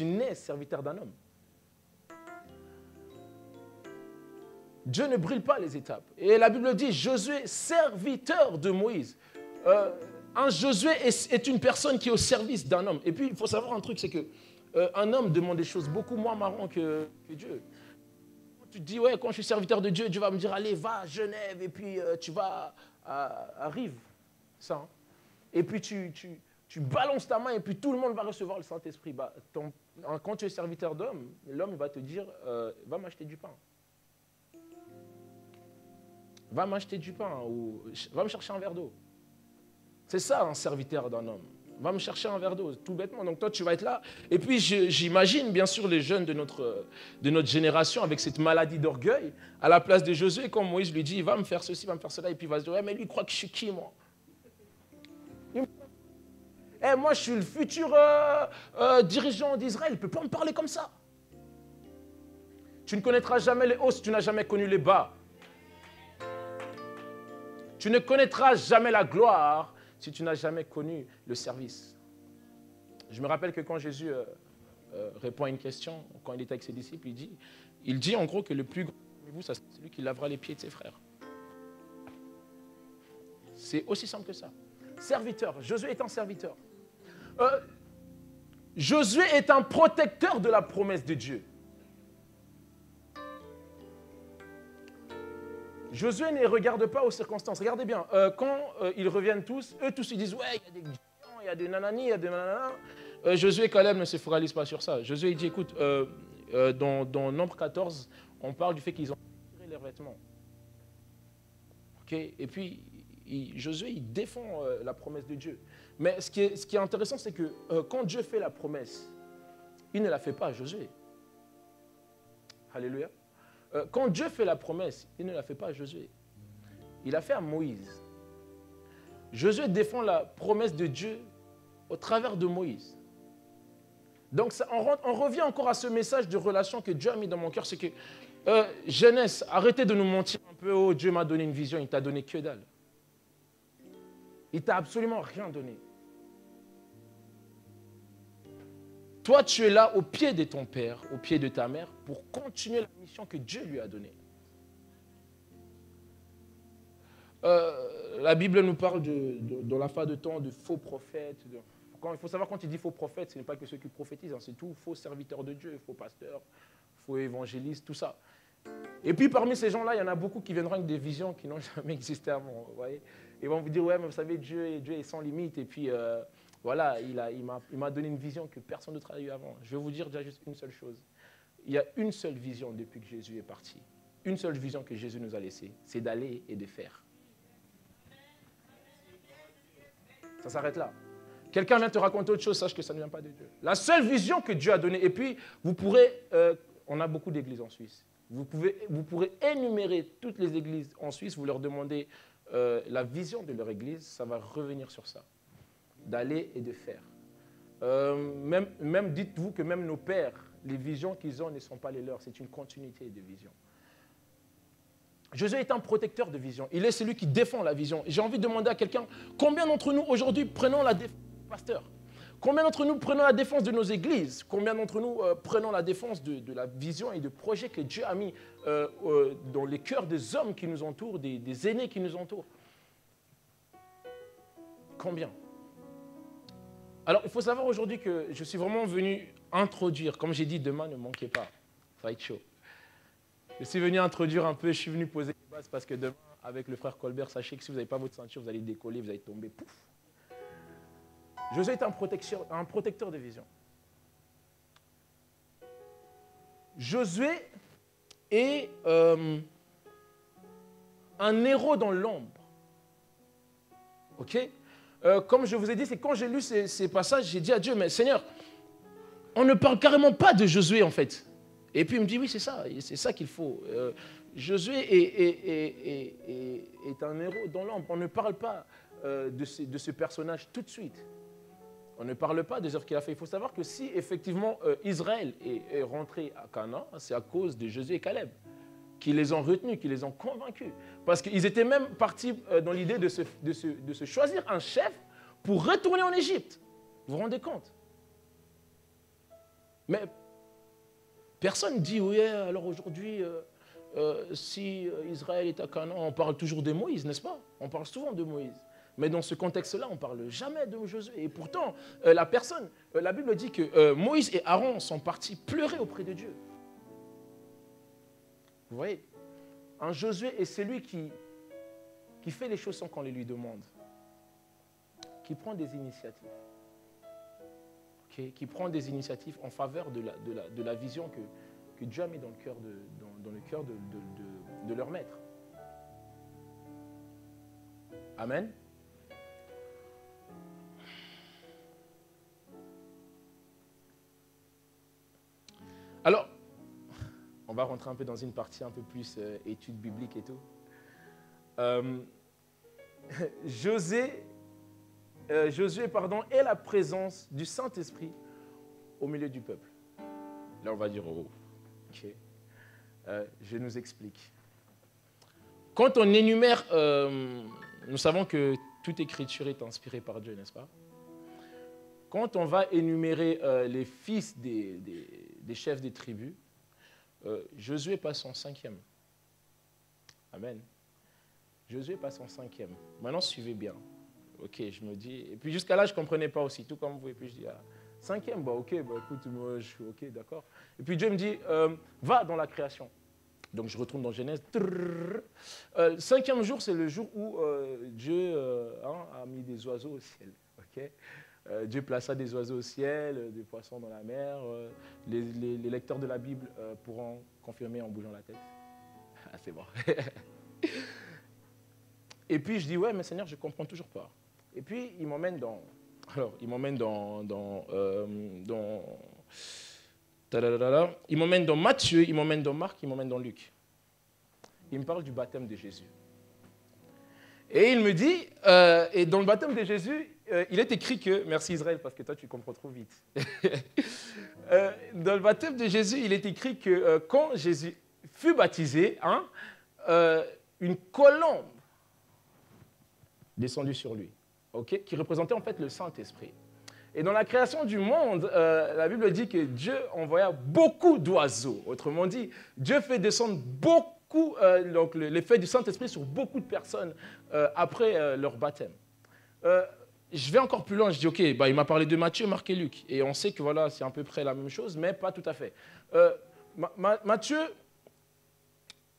nais serviteur d'un homme. Dieu ne brûle pas les étapes. Et la Bible dit, Josué, serviteur de Moïse. Un Josué est une personne qui est au service d'un homme. Et puis, il faut savoir un truc, c'est qu'un homme demande des choses beaucoup moins marrantes que Dieu. Tu te dis, ouais, quand je suis serviteur de Dieu, Dieu va me dire, allez, va à Genève, et puis tu vas à Rive. Ça, hein. Et puis tu balances ta main, et puis tout le monde va recevoir le Saint-Esprit. Quand tu es serviteur d'homme, l'homme va te dire, va m'acheter du pain. Va m'acheter du pain ou va me chercher un verre d'eau. C'est ça un serviteur d'un homme. Va me chercher un verre d'eau, tout bêtement. Donc toi, tu vas être là. Et puis j'imagine bien sûr les jeunes de notre génération avec cette maladie d'orgueil à la place de Josué, quand Moïse lui dit, va me faire ceci, va me faire cela. Et puis il va se dire, ouais, mais lui, il croit que je suis qui, moi? Moi, je suis le futur dirigeant d'Israël. Il ne peut pas me parler comme ça. Tu ne connaîtras jamais les hauts si tu n'as jamais connu les bas. Tu ne connaîtras jamais la gloire si tu n'as jamais connu le service. Je me rappelle que quand Jésus répond à une question, quand il était avec ses disciples, il dit en gros que le plus grand de vous, c'est celui qui lavera les pieds de ses frères. C'est aussi simple que ça. Serviteur. Josué est un serviteur. Josué est un protecteur de la promesse de Dieu. Josué ne regarde pas aux circonstances. Regardez bien, quand ils reviennent tous, eux tous ils disent, ouais, il y a des géants, il y a des nanani, il y a des nanana. Josué et Caleb ne se focalisent pas sur ça. Josué il dit, écoute, dans Nombre 14, on parle du fait qu'ils ont tiré leurs vêtements. Okay? Et puis, Josué, il défend la promesse de Dieu. Mais ce qui est intéressant, c'est que quand Dieu fait la promesse, il ne la fait pas à Josué. Alléluia. Quand Dieu fait la promesse, il ne la fait pas à Josué. Il l'a fait à Moïse. Josué défend la promesse de Dieu au travers de Moïse. Donc on revient encore à ce message de relation que Dieu a mis dans mon cœur, c'est que jeunesse, arrêtez de nous mentir un peu, oh Dieu m'a donné une vision, il t'a donné que dalle. Il t'a absolument rien donné. Toi, tu es là au pied de ton père, au pied de ta mère, pour continuer la mission que Dieu lui a donnée. La Bible nous parle dans la fin de temps de faux prophètes. Il faut savoir, quand il dit faux prophètes, ce n'est pas que ceux qui prophétisent, hein, c'est tout faux serviteurs de Dieu, faux pasteurs, faux évangélistes, tout ça. Et puis parmi ces gens-là, il y en a beaucoup qui viendront avec des visions qui n'ont jamais existé avant. Vous voyez, ils vont vous dire, ouais, mais vous savez, Dieu est sans limite, et puis voilà, il m'a donné une vision que personne d'autre a eu avant. Je vais vous dire déjà juste une seule chose. Il y a une seule vision depuis que Jésus est parti. Une seule vision que Jésus nous a laissée, c'est d'aller et de faire. Ça s'arrête là. Quelqu'un vient te raconter autre chose, sache que ça ne vient pas de Dieu. La seule vision que Dieu a donnée, et puis vous pourrez, on a beaucoup d'églises en Suisse, vous pourrez énumérer toutes les églises en Suisse, vous leur demandez la vision de leur église, ça va revenir sur ça. D'aller et de faire. Même dites-vous que même nos pères, les visions qu'ils ont ne sont pas les leurs, c'est une continuité de vision. Josué est un protecteur de vision. Il est celui qui défend la vision. J'ai envie de demander à quelqu'un, combien d'entre nous aujourd'hui prenons la défense du pasteur? Combien d'entre nous prenons la défense de nos églises? Combien d'entre nous prenons la défense de la vision et de projets que Dieu a mis dans les cœurs des hommes qui nous entourent, des aînés qui nous entourent? Combien? Alors, il faut savoir aujourd'hui que je suis vraiment venu introduire, comme j'ai dit, demain, ne manquez pas, ça va être chaud. Je suis venu introduire un peu, je suis venu poser les bases parce que demain, avec le frère Colbert, sachez que si vous n'avez pas votre ceinture, vous allez décoller, vous allez tomber, pouf. Josué est un protecteur de vision. Josué est un héros dans l'ombre. Ok? Comme je vous ai dit, c'est quand j'ai lu ces passages, j'ai dit à Dieu, mais Seigneur, on ne parle carrément pas de Josué en fait. Et puis il me dit, oui, c'est ça qu'il faut. Josué est un héros dans l'ombre. On ne parle pas de ce personnage tout de suite. On ne parle pas des œuvres qu'il a fait. Il faut savoir que si effectivement Israël est rentré à Canaan, c'est à cause de Josué et Caleb, qui les ont retenus, qui les ont convaincus. Parce qu'ils étaient même partis dans l'idée de se choisir un chef pour retourner en Égypte. Vous vous rendez compte? Mais personne ne dit, oui, alors aujourd'hui, si Israël est à Canaan, on parle toujours de Moïse, n'est-ce pas? On parle souvent de Moïse. Mais dans ce contexte-là, on ne parle jamais de Josué. Et pourtant, la Bible dit que Moïse et Aaron sont partis pleurer auprès de Dieu. Vous voyez, un Josué est celui qui fait les choses sans qu'on les lui demande, qui prend des initiatives, qui prend des initiatives en faveur de la vision que Dieu a mis dans le cœur de leur maître. Amen. Alors, on va rentrer un peu dans une partie un peu plus études bibliques et tout. Josué est la présence du Saint-Esprit au milieu du peuple. Là, on va dire, oh, ok. Je nous explique. Quand on énumère, nous savons que toute écriture est inspirée par Dieu, n'est-ce pas? Quand on va énumérer les fils des chefs des tribus, Josué passe en 5e. Amen. Josué passe en 5e. Maintenant, suivez bien. Ok, je me dis... Et puis jusqu'à là, je ne comprenais pas aussi, tout comme vous. Et puis je dis, 5e, bah, ok, bah, écoute, moi, je suis ok, d'accord. Et puis Dieu me dit, va dans la création. Donc je retourne dans Genèse. 5e jour, c'est le jour où Dieu a mis des oiseaux au ciel. Ok. Dieu plaça des oiseaux au ciel, des poissons dans la mer. Les lecteurs de la Bible pourront confirmer en bougeant la tête. Ah, c'est bon. Et puis je dis, ouais, mais Seigneur, je ne comprends toujours pas. Et puis il m'emmène dans Matthieu, il m'emmène dans Marc, il m'emmène dans Luc. Il me parle du baptême de Jésus. Et il me dit, et dans le baptême de Jésus, il est écrit que, merci Israël, parce que toi tu comprends trop vite. Dans le baptême de Jésus, il est écrit que quand Jésus fut baptisé, une colombe descendue sur lui, okay, qui représentait en fait le Saint-Esprit. Et dans la création du monde, la Bible dit que Dieu envoya beaucoup d'oiseaux. Autrement dit, Dieu fait descendre beaucoup, donc l'effet du Saint-Esprit sur beaucoup de personnes après leur baptême. Je vais encore plus loin, je dis, ok, bah, il m'a parlé de Matthieu, Marc et Luc. Et on sait que voilà, c'est à peu près la même chose, mais pas tout à fait. Matthieu,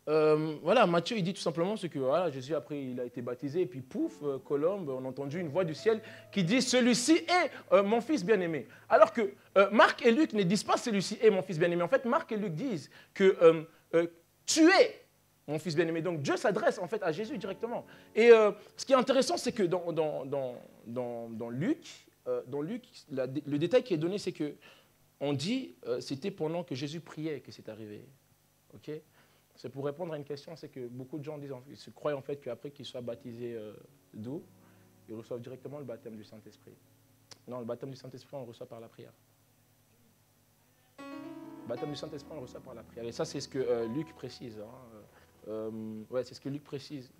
Matthieu, il dit tout simplement ce que voilà, Jésus, après, il a été baptisé, et puis pouf, colombe, on a entendu une voix du ciel qui dit « Celui-ci est mon fils bien-aimé ». Alors que Marc et Luc ne disent pas « Celui-ci est mon fils bien-aimé ». En fait, Marc et Luc disent que « Tu es mon fils bien-aimé ». Donc Dieu s'adresse en fait à Jésus directement. Et ce qui est intéressant, c'est que dans Luc, le détail qui est donné, c'est qu'on dit c'était pendant que Jésus priait que c'est arrivé. Ok. C'est pour répondre à une question, c'est que beaucoup de gens se croient en fait qu'après qu'ils soient baptisés d'eau, ils reçoivent directement le baptême du Saint-Esprit. Non, le baptême du Saint-Esprit, on le reçoit par la prière. Le baptême du Saint-Esprit, on le reçoit par la prière. Et ça, c'est ce que Luc précise. ouais, c'est ce que Luc précise.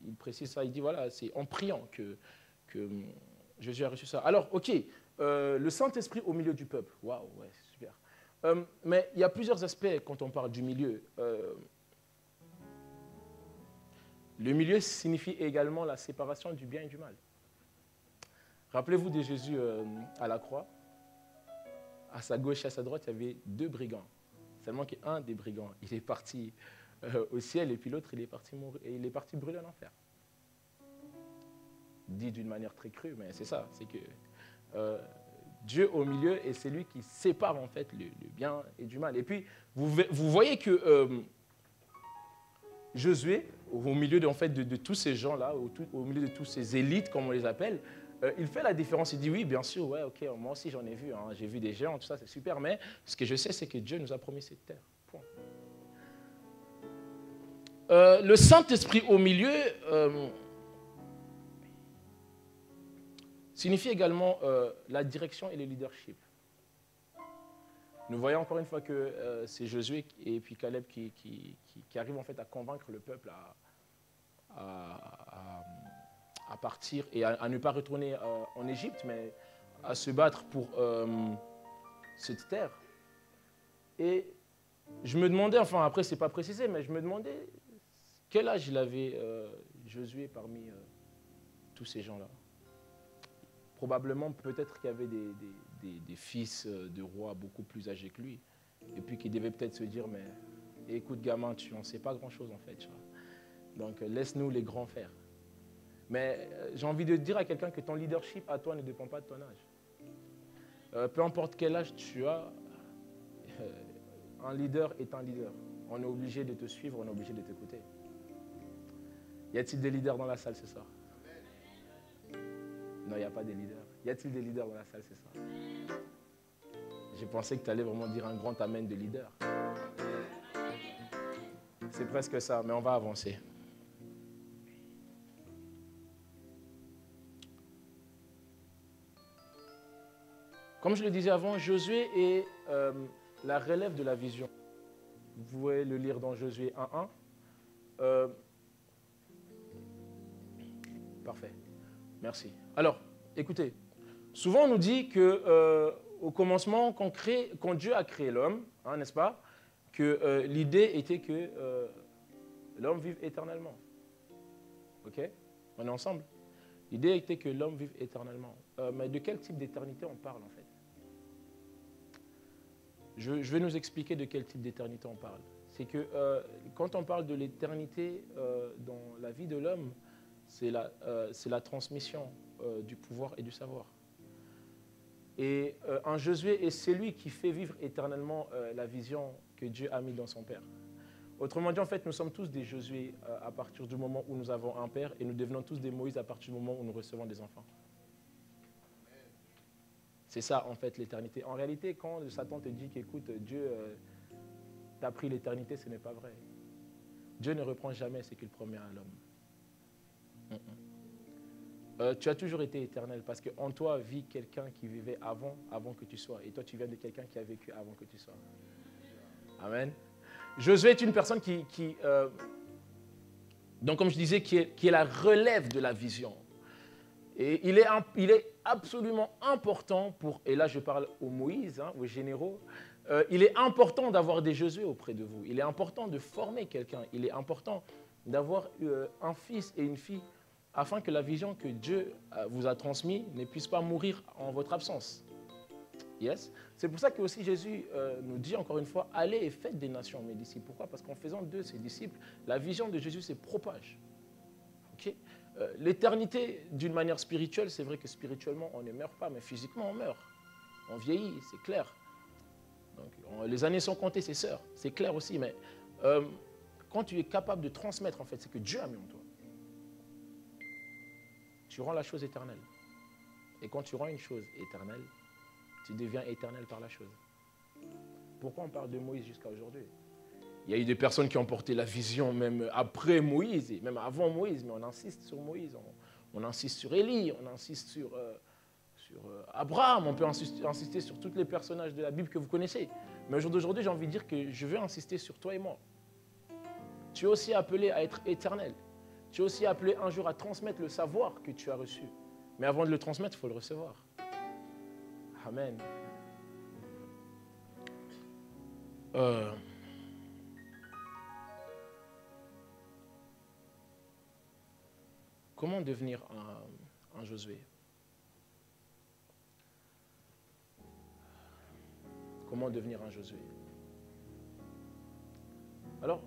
Il précise ça, il dit, voilà, c'est en priant que Jésus a reçu ça. Alors, ok, le Saint-Esprit au milieu du peuple. Waouh, ouais, c'est super. Mais il y a plusieurs aspects quand on parle du milieu. Le milieu signifie également la séparation du bien et du mal. Rappelez-vous de Jésus à la croix. À sa gauche et à sa droite, il y avait 2 brigands. Seulement qu'un des brigands, il est parti au ciel et puis l'autre, il est parti mourir, et il est parti brûler en enfer. Dit d'une manière très crue, mais c'est ça. C'est que Dieu au milieu est celui qui sépare en fait le bien et du mal. Et puis, vous voyez que Josué, au milieu en fait, de tous ces gens-là, au milieu de tous ces élites, comme on les appelle, il fait la différence. Il dit oui, bien sûr, ouais, ok, moi aussi j'en ai vu, hein, j'ai vu des géants, tout ça, c'est super, mais ce que je sais, c'est que Dieu nous a promis cette terre. Point. Le Saint-Esprit au milieu signifie également la direction et le leadership. Nous voyons encore une fois que c'est Josué et puis Caleb qui arrivent en fait à convaincre le peuple à partir et à ne pas retourner en Égypte, mais à se battre pour cette terre. Et je me demandais, enfin après c'est pas précisé, mais je me demandais quel âge il avait Josué parmi tous ces gens-là. Probablement peut-être qu'il y avait des fils de rois beaucoup plus âgés que lui, et puis qui devaient peut-être se dire, mais écoute gamin, tu n'en sais pas grand-chose en fait. Tu vois. Donc laisse-nous les grands faire. Mais j'ai envie de dire à quelqu'un que ton leadership à toi ne dépend pas de ton âge. Peu importe quel âge tu as, un leader est un leader. On est obligé de te suivre, on est obligé de t'écouter. Y a-t-il des leaders dans la salle ce soir? Non, il n'y a pas de leaders. Y a-t-il des leaders dans la salle ce soir? J'ai pensé que tu allais vraiment dire un grand amen de leader. C'est presque ça, mais on va avancer. Comme je le disais avant, Josué est la relève de la vision. Vous pouvez le lire dans Josué 1.1. Parfait. Merci. Alors, écoutez, souvent on nous dit qu'au commencement, quand Dieu a créé l'homme, hein, n'est-ce pas, que l'idée était que l'homme vive éternellement. Ok? On est ensemble? L'idée était que l'homme vive éternellement. Mais de quel type d'éternité on parle en fait? Je vais nous expliquer de quel type d'éternité on parle. C'est que quand on parle de l'éternité dans la vie de l'homme, c'est la transmission du pouvoir et du savoir. Et un Josué est celui qui fait vivre éternellement la vision que Dieu a mise dans son Père. Autrement dit, en fait, nous sommes tous des Josué à partir du moment où nous avons un Père et nous devenons tous des Moïse à partir du moment où nous recevons des enfants. C'est ça, en fait, l'éternité. En réalité, quand Satan te dit qu'écoute, Dieu t'a pris l'éternité, ce n'est pas vrai. Dieu ne reprend jamais ce qu'il promet à l'homme. Tu as toujours été éternel parce qu'en toi vit quelqu'un qui vivait avant que tu sois. Et toi, tu viens de quelqu'un qui a vécu avant que tu sois. Amen. Josué est une personne donc comme je disais, qui est la relève de la vision. Et il est absolument important et là je parle aux Moïse, hein, aux généraux, il est important d'avoir des Josué auprès de vous. Il est important de former quelqu'un. Il est important d'avoir un fils et une fille afin que la vision que Dieu vous a transmise ne puisse pas mourir en votre absence. Yes. C'est pour ça que aussi Jésus nous dit encore une fois, allez et faites des nations mes disciples. Pourquoi? Parce qu'en faisant d'eux ses disciples, la vision de Jésus se propage. Okay? L'éternité, d'une manière spirituelle, c'est vrai que spirituellement, on ne meurt pas, mais physiquement, on meurt. On vieillit, c'est clair. Donc, les années sont comptées, c'est sûr. C'est clair aussi, mais quand tu es capable de transmettre, en fait, c'est que Dieu a mis en toi. Tu rends la chose éternelle. Et quand tu rends une chose éternelle, tu deviens éternel par la chose. Pourquoi on parle de Moïse jusqu'à aujourd'hui? Il y a eu des personnes qui ont porté la vision même après Moïse, et même avant Moïse, mais on insiste sur Moïse, on insiste sur Élie, on insiste sur Abraham, on peut insister sur tous les personnages de la Bible que vous connaissez. Mais au jour d'aujourd'hui, j'ai envie de dire que je veux insister sur toi et moi. Tu es aussi appelé à être éternel. Tu es aussi appelé un jour à transmettre le savoir que tu as reçu. Mais avant de le transmettre, il faut le recevoir. Amen. Comment devenir un Josué? Comment devenir un Josué? Alors,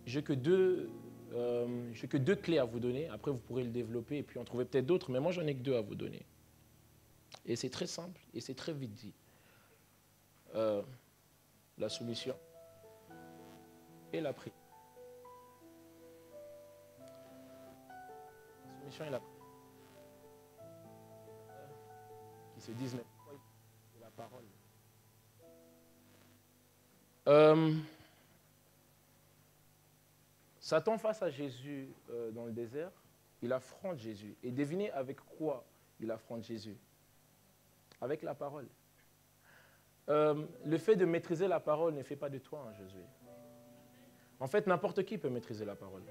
j'ai que deux clés à vous donner. Après, vous pourrez le développer et puis en trouver peut-être d'autres, mais moi, j'en ai que deux à vous donner. Et c'est très simple et c'est très vite dit. La soumission et la prière. La soumission et la prière. Qui se disent, mais pourquoi il faut la parole? Satan face à Jésus dans le désert, il affronte Jésus. Et devinez avec quoi il affronte Jésus? Avec la parole. Le fait de maîtriser la parole ne fait pas de toi un Josué. En fait, n'importe qui peut maîtriser la parole.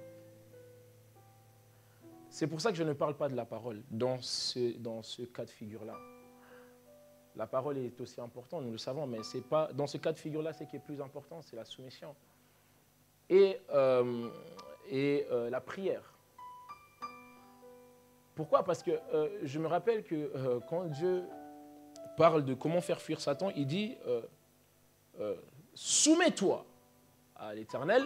C'est pour ça que je ne parle pas de la parole dans ce cas de figure-là. La parole est aussi importante, nous le savons, mais c'est pas, dans ce cas de figure-là, ce qui est plus important, c'est la soumission. Et la prière. Pourquoi? Parce que je me rappelle que quand Dieu parle de comment faire fuir Satan, il dit soumets-toi à l'Éternel,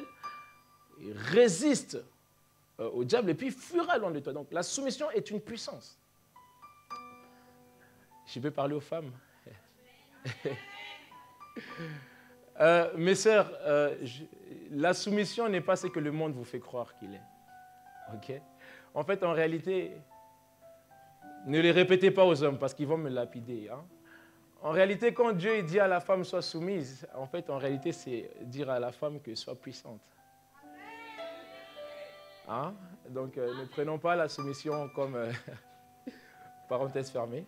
et résiste au diable, et puis il fuira loin de toi. Donc la soumission est une puissance. Je peux parler aux femmes. Mes sœurs, la soumission n'est pas ce que le monde vous fait croire qu'il est. Okay? En fait, en réalité, ne les répétez pas aux hommes parce qu'ils vont me lapider. Hein? En réalité, quand Dieu dit à la femme sois soumise, en fait, en réalité, c'est dire à la femme que sois puissante. Hein? Donc, ne prenons pas la soumission comme parenthèse fermée.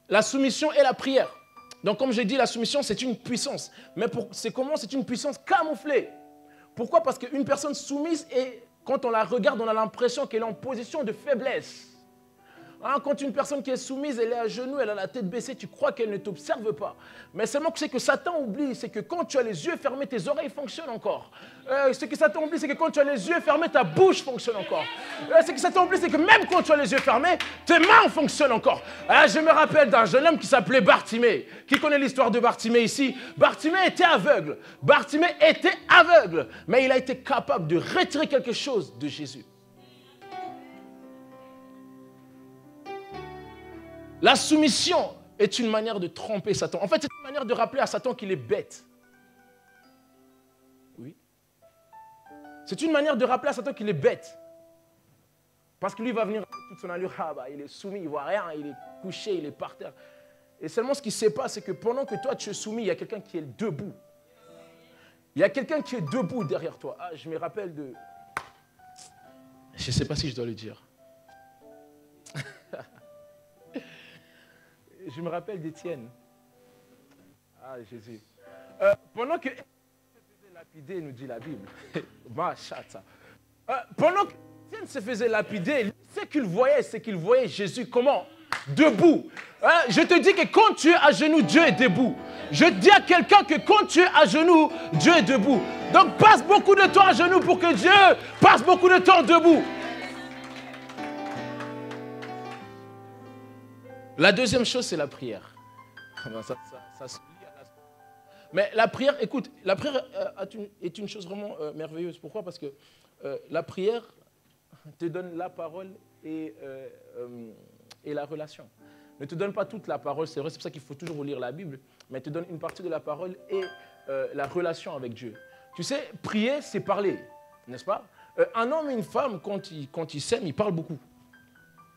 La soumission et la prière. Donc, comme j'ai dit, la soumission, c'est une puissance. Mais c'est comment? C'est une puissance camouflée. Pourquoi? Parce qu'une personne soumise, quand on la regarde, on a l'impression qu'elle est en position de faiblesse. Hein, quand une personne qui est soumise, elle est à genoux, elle a la tête baissée, tu crois qu'elle ne t'observe pas. Mais seulement que c'est que Satan oublie, c'est que quand tu as les yeux fermés, tes oreilles fonctionnent encore. Ce que Satan oublie, c'est que quand tu as les yeux fermés, ta bouche fonctionne encore. Ce que Satan oublie, c'est que même quand tu as les yeux fermés, tes mains fonctionnent encore. Je me rappelle d'un jeune homme qui s'appelait Bartimée. Qui connaît l'histoire de Bartimée ici? Bartimée était aveugle. Bartimée était aveugle. Mais il a été capable de retirer quelque chose de Jésus. La soumission est une manière de tromper Satan. En fait, c'est une manière de rappeler à Satan qu'il est bête. Oui. C'est une manière de rappeler à Satan qu'il est bête. Parce que lui va venir avec toute son allure. Il est soumis, il ne voit rien, il est couché, il est par terre. Et seulement ce qui se passe, c'est que pendant que toi tu es soumis, il y a quelqu'un qui est debout. Il y a quelqu'un qui est debout derrière toi. Je me rappelle de... Je ne sais pas si je dois le dire. Je me rappelle d'Étienne. Jésus. Pendant que Étienne se faisait lapider, nous dit la Bible. Pendant que Étienne se faisait lapider, ce qu'il voyait, c'est qu'il voyait Jésus comment? Debout. Je te dis que quand tu es à genoux, Dieu est debout. Je dis à quelqu'un que quand tu es à genoux, Dieu est debout. Donc passe beaucoup de temps à genoux pour que Dieu passe beaucoup de temps debout. La deuxième chose, c'est la prière. Ça se lie à la... Mais la prière, écoute, la prière est une chose vraiment merveilleuse. Pourquoi? Parce que la prière te donne la parole et la relation. Ne te donne pas toute la parole, c'est vrai, c'est pour ça qu'il faut toujours lire la Bible, mais elle te donne une partie de la parole et la relation avec Dieu. Tu sais, prier, c'est parler, n'est-ce pas? Un homme et une femme, quand ils s'aiment, ils parlent beaucoup.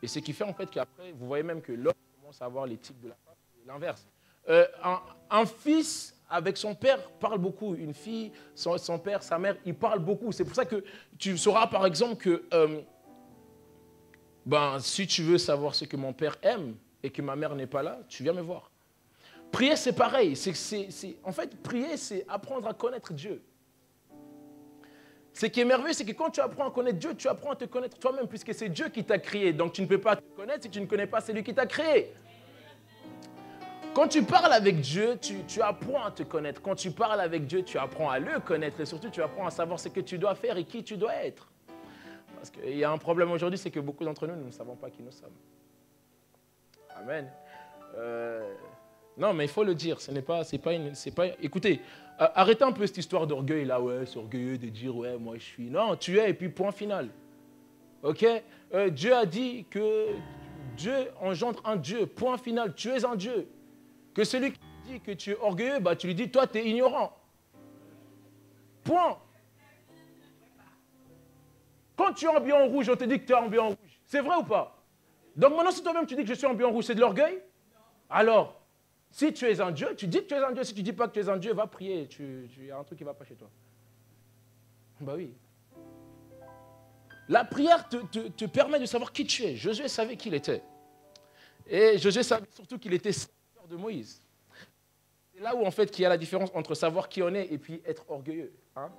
Et ce qui fait en fait qu'après, vous voyez même que l'homme commence à avoir les tics de la femme et l'inverse. Un fils avec son père parle beaucoup. Une fille, son père, sa mère, ils parlent beaucoup. C'est pour ça que tu sauras par exemple que si tu veux savoir ce que mon père aime et que ma mère n'est pas là, tu viens me voir. Prier, c'est pareil. En fait, prier, c'est apprendre à connaître Dieu. Ce qui est merveilleux, c'est que quand tu apprends à connaître Dieu, tu apprends à te connaître toi-même, puisque c'est Dieu qui t'a créé. Donc tu ne peux pas te connaître si tu ne connais pas celui qui t'a créé. Quand tu parles avec Dieu, tu apprends à te connaître. Quand tu parles avec Dieu, tu apprends à le connaître. Et surtout, tu apprends à savoir ce que tu dois faire et qui tu dois être. Parce qu'il y a un problème aujourd'hui, c'est que beaucoup d'entre nous, nous ne savons pas qui nous sommes. Amen. Non, mais il faut le dire. Écoutez, arrêtez un peu cette histoire d'orgueil là. Ouais, c'est orgueilleux de dire ouais, moi je suis. Non, tu es et puis point final. Ok. Dieu a dit que Dieu engendre un Dieu. Point final. Tu es un Dieu. Que celui qui dit que tu es orgueilleux, bah tu lui dis toi tu es ignorant. Point. Quand tu es en bien rouge, on te dit que tu es en bien rouge. C'est vrai ou pas? Donc maintenant, si toi-même tu dis que je suis en bien rouge, c'est de l'orgueil? Alors, si tu es un Dieu, tu dis que tu es un Dieu. Si tu ne dis pas que tu es un Dieu, va prier. Il y a un truc qui ne va pas chez toi. Bah oui. La prière te permet de savoir qui tu es. Josué savait qui il était. Et Josué savait surtout qu'il était serviteur de Moïse. C'est là où en fait qu'il y a la différence entre savoir qui on est et puis être orgueilleux. Hein?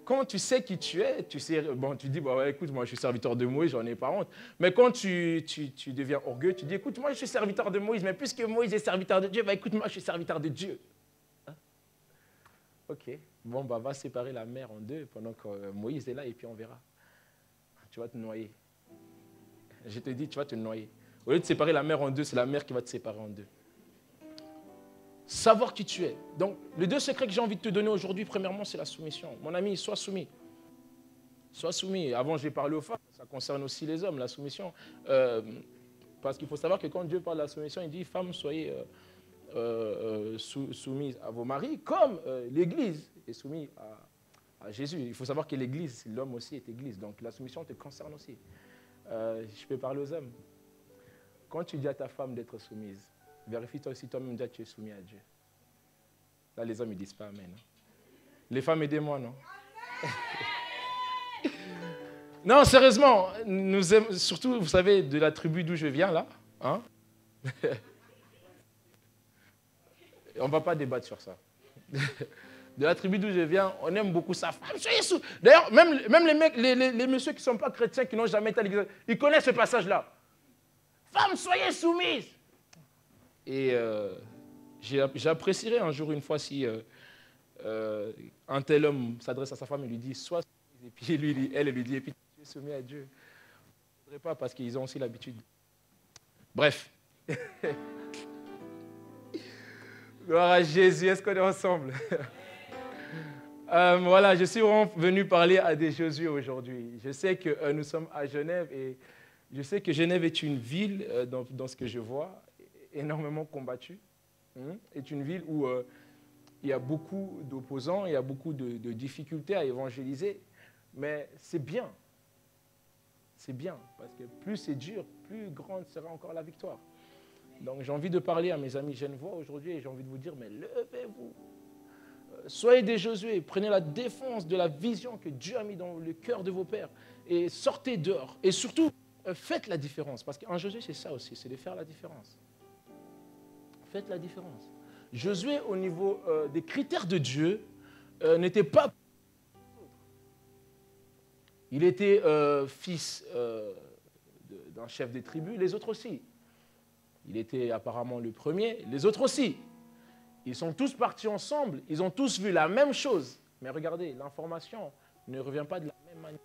Quand tu sais qui tu es, tu dis, bah ouais, écoute, moi je suis serviteur de Moïse, j'en ai pas honte. Mais quand tu deviens orgueilleux, tu dis, écoute, moi je suis serviteur de Moïse, mais puisque Moïse est serviteur de Dieu, bah écoute, moi je suis serviteur de Dieu. Hein? Ok, bon, bah va séparer la mer en deux pendant que Moïse est là et puis on verra. Tu vas te noyer. Je te dis, tu vas te noyer. Au lieu de séparer la mer en deux, c'est la mer qui va te séparer en deux. Savoir qui tu es. Donc, les deux secrets que j'ai envie de te donner aujourd'hui, premièrement, c'est la soumission. Mon ami, sois soumis. Sois soumis. Avant, j'ai parlé aux femmes. Ça concerne aussi les hommes, la soumission. Parce qu'il faut savoir que quand Dieu parle de la soumission, il dit, femmes, soyez soumises à vos maris, comme l'Église est soumise à Jésus. Il faut savoir que l'Église, l'homme aussi est Église. Donc, la soumission te concerne aussi. Je peux parler aux hommes. Quand tu dis à ta femme d'être soumise, vérifie-toi aussi toi-même déjà tu es soumis à Dieu. Là, les hommes ne disent pas Amen. Les femmes, aidez-moi, non? Non, sérieusement, nous aimons, surtout, vous savez, de la tribu d'où je viens, là. Hein? On ne va pas débattre sur ça. De la tribu d'où je viens, on aime beaucoup sa femme. D'ailleurs, même les mecs, les messieurs qui ne sont pas chrétiens, qui n'ont jamais été à l'église, ils connaissent ce passage-là. Femmes, soyez soumises. Et j'apprécierais un jour, une fois, si un tel homme s'adresse à sa femme et lui dit, sois soumise. Et puis elle lui dit, et puis tu es soumis à Dieu. Je ne voudrais pas parce qu'ils ont aussi l'habitude. Bref. Gloire à Jésus, est-ce qu'on est ensemble? Voilà, je suis vraiment venu parler à des Josué aujourd'hui. Je sais que nous sommes à Genève et je sais que Genève est une ville, dans ce que je vois, énormément combattue. Est une ville où il y a beaucoup d'opposants, il y a beaucoup de difficultés à évangéliser, mais c'est bien. C'est bien, parce que plus c'est dur, plus grande sera encore la victoire. Donc j'ai envie de parler à mes amis genevois aujourd'hui et j'ai envie de vous dire, mais levez-vous. Soyez des Josué, prenez la défense de la vision que Dieu a mis dans le cœur de vos pères et sortez dehors. Et surtout, faites la différence, parce qu'un Josué, c'est ça aussi, c'est de faire la différence. Faites la différence. Josué, au niveau des critères de Dieu, n'était pas... Il était fils d'un chef des tribus, les autres aussi. Il était apparemment le premier, les autres aussi. Ils sont tous partis ensemble, ils ont tous vu la même chose. Mais regardez, l'information ne revient pas de la même manière.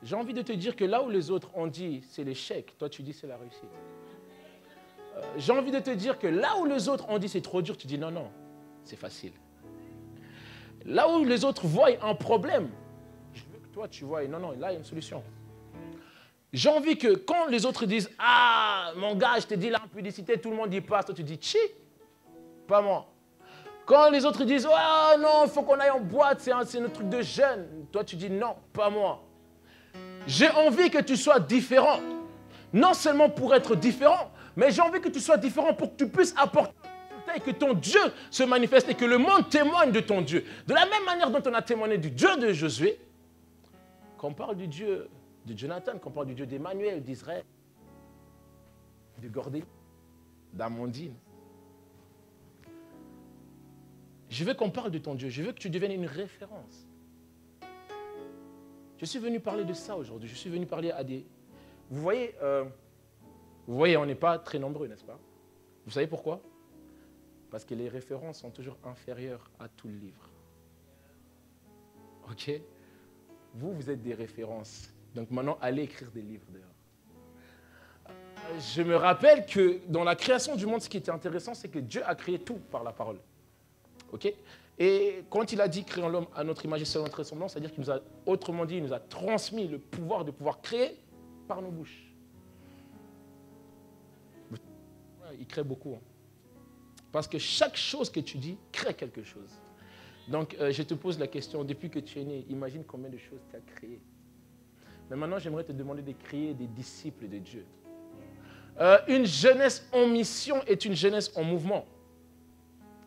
J'ai envie de te dire que là où les autres ont dit c'est l'échec, toi tu dis c'est la réussite. J'ai envie de te dire que là où les autres ont dit c'est trop dur, tu dis non, non, c'est facile. Là où les autres voient un problème, je veux que toi tu vois, non, non, là il y a une solution. J'ai envie que quand les autres disent ah, mon gars, je te dis l'impudicité, tout le monde dit pas, toi tu dis chi, pas moi. Quand les autres disent oh non, il faut qu'on aille en boîte, c'est un truc de jeune, toi tu dis non, pas moi. J'ai envie que tu sois différent. Non seulement pour être différent, mais j'ai envie que tu sois différent pour que tu puisses apporter un résultat et que ton Dieu se manifeste et que le monde témoigne de ton Dieu. De la même manière dont on a témoigné du Dieu de Josué, qu'on parle du Dieu de Jonathan, qu'on parle du Dieu d'Emmanuel, d'Israël, de Gordélie. d'Amandine. Je veux qu'on parle de ton Dieu. Je veux que tu deviennes une référence. Je suis venu parler de ça aujourd'hui. Je suis venu parler à des... Vous voyez, on n'est pas très nombreux, n'est-ce pas? Vous savez pourquoi? Parce que les références sont toujours inférieures à tout le livre. OK? Vous êtes des références. Donc maintenant, allez écrire des livres dehors. Je me rappelle que dans la création du monde, ce qui était intéressant, c'est que Dieu a créé tout par la parole. OK? Et quand il a dit créons l'homme à notre image et selon notre ressemblance, c'est-à-dire qu'il nous a, autrement dit, il nous a transmis le pouvoir de pouvoir créer par nos bouches. Il crée beaucoup. Hein. Parce que chaque chose que tu dis crée quelque chose. Donc, je te pose la question, depuis que tu es né, imagine combien de choses tu as créées. Mais maintenant, j'aimerais te demander de créer des disciples de Dieu. Une jeunesse en mission est une jeunesse en mouvement.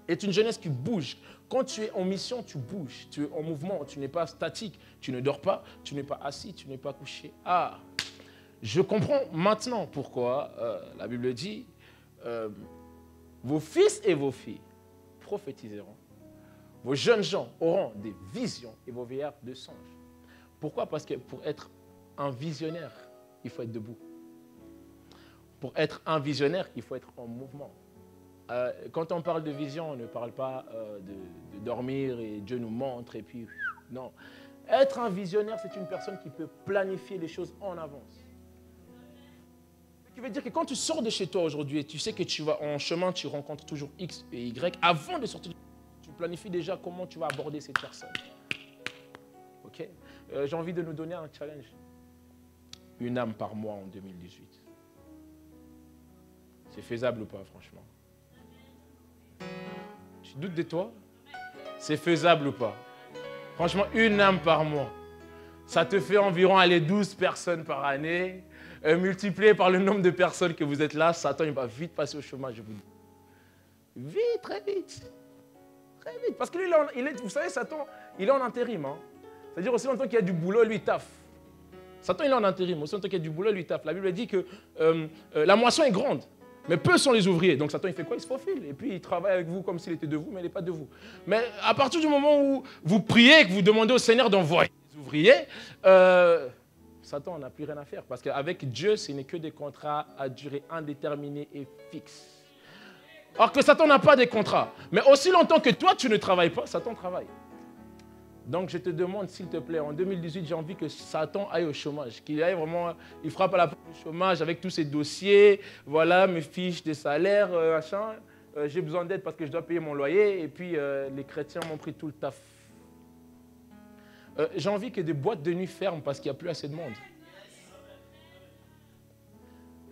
Est une jeunesse qui bouge. Quand tu es en mission, tu bouges. Tu es en mouvement, tu n'es pas statique. Tu ne dors pas, tu n'es pas assis, tu n'es pas couché. Ah, je comprends maintenant pourquoi la Bible dit vos fils et vos filles prophétiseront. Vos jeunes gens auront des visions et vos vieillards de songes. Pourquoi? Parce que pour être un visionnaire, il faut être debout. Pour être un visionnaire, il faut être en mouvement. Quand on parle de vision, on ne parle pas de dormir et Dieu nous montre et puis... Non. Être un visionnaire, c'est une personne qui peut planifier les choses en avance. Ce qui veut dire que quand tu sors de chez toi aujourd'hui et tu sais que tu vas en chemin, tu rencontres toujours X et Y, avant de sortir, tu planifies déjà comment tu vas aborder cette personne. Ok? J'ai envie de nous donner un challenge. Une âme par mois en 2018. C'est faisable ou pas, franchement? Tu doutes de toi? C'est faisable ou pas? Franchement, une âme par mois. Ça te fait environ 12 personnes par année. Multiplié par le nombre de personnes que vous êtes là, Satan il va vite passer au chômage, je vous dis. Vite, très vite. Très vite. Parce que lui, vous savez, Satan, il est en intérim. Hein. C'est-à-dire aussi longtemps qu'il y a du boulot, lui, il taffe. Satan, il est en intérim. Aussi longtemps qu'il y a du boulot, lui, il taffe. La Bible dit que la moisson est grande. Mais peu sont les ouvriers. Donc Satan, il fait quoi? Il se faufile. Et puis, il travaille avec vous comme s'il était de vous, mais il n'est pas de vous. Mais à partir du moment où vous priez et que vous demandez au Seigneur d'envoyer des ouvriers, Satan n'a plus rien à faire. Parce qu'avec Dieu, ce n'est que des contrats à durée indéterminée et fixe. Alors que Satan n'a pas de contrats. Mais aussi longtemps que toi, tu ne travailles pas, Satan travaille. Donc je te demande, s'il te plaît, en 2018, j'ai envie que Satan aille au chômage, qu'il aille vraiment, il frappe à la porte du chômage avec tous ses dossiers, voilà, mes fiches de salaire, machin. J'ai besoin d'aide parce que je dois payer mon loyer, et puis les chrétiens m'ont pris tout le taf. J'ai envie que des boîtes de nuit ferment parce qu'il n'y a plus assez de monde.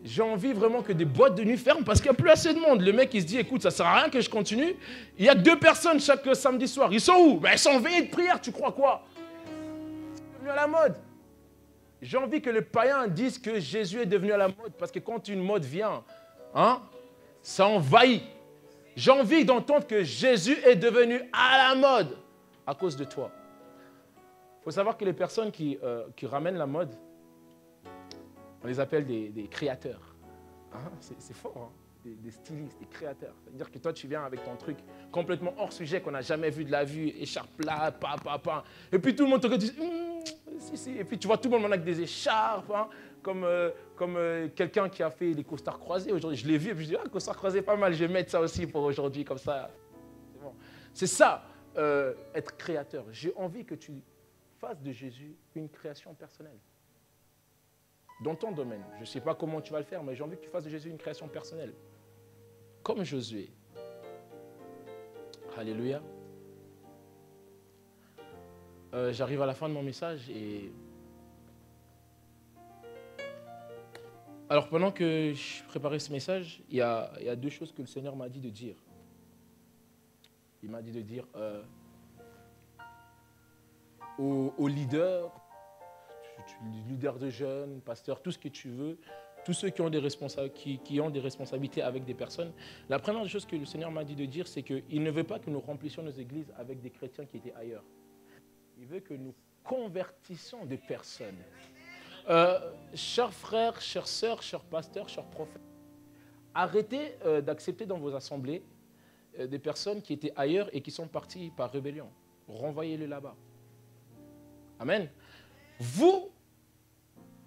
J'ai envie vraiment que des boîtes de nuit ferment parce qu'il n'y a plus assez de monde. Le mec, il se dit, écoute, ça ne sert à rien que je continue. Il y a 2 personnes chaque samedi soir. Ils sont où? Ben, ils sont en veillée de prière, tu crois quoi? C'est devenu à la mode. J'ai envie que les païens disent que Jésus est devenu à la mode parce que quand une mode vient, hein, ça envahit. J'ai envie d'entendre que Jésus est devenu à la mode à cause de toi. Il faut savoir que les personnes qui ramènent la mode, on les appelle des créateurs. Hein? C'est fort, hein? Des stylistes, des créateurs. C'est-à-dire que toi, tu viens avec ton truc complètement hors sujet qu'on n'a jamais vu de la vue, écharpe plate, pa. Et puis tout le monde te dit, si. Et puis tu vois tout le monde avec des écharpes, hein? comme quelqu'un qui a fait des costards croisés aujourd'hui. Je l'ai vu et puis je dis, costards croisés, pas mal, je vais mettre ça aussi pour aujourd'hui, comme ça. C'est bon. C'est ça, être créateur. J'ai envie que tu fasses de Jésus une création personnelle. Dans ton domaine. Je ne sais pas comment tu vas le faire, mais j'ai envie que tu fasses de Jésus une création personnelle. Comme Josué. Alléluia. J'arrive à la fin de mon message et... Alors, pendant que je préparais ce message, il y a 2 choses que le Seigneur m'a dit de dire. Il m'a dit de dire aux leaders, leaders de jeunes, pasteurs, tout ce que tu veux, tous ceux qui ont des responsabilités avec des personnes. La première chose que le Seigneur m'a dit de dire, c'est qu'il ne veut pas que nous remplissions nos églises avec des chrétiens qui étaient ailleurs. Il veut que nous convertissions des personnes. Chers frères, chères sœurs, chers pasteurs, chers prophètes, arrêtez d'accepter dans vos assemblées des personnes qui étaient ailleurs et qui sont parties par rébellion. Renvoyez-les là-bas. Amen. Vous,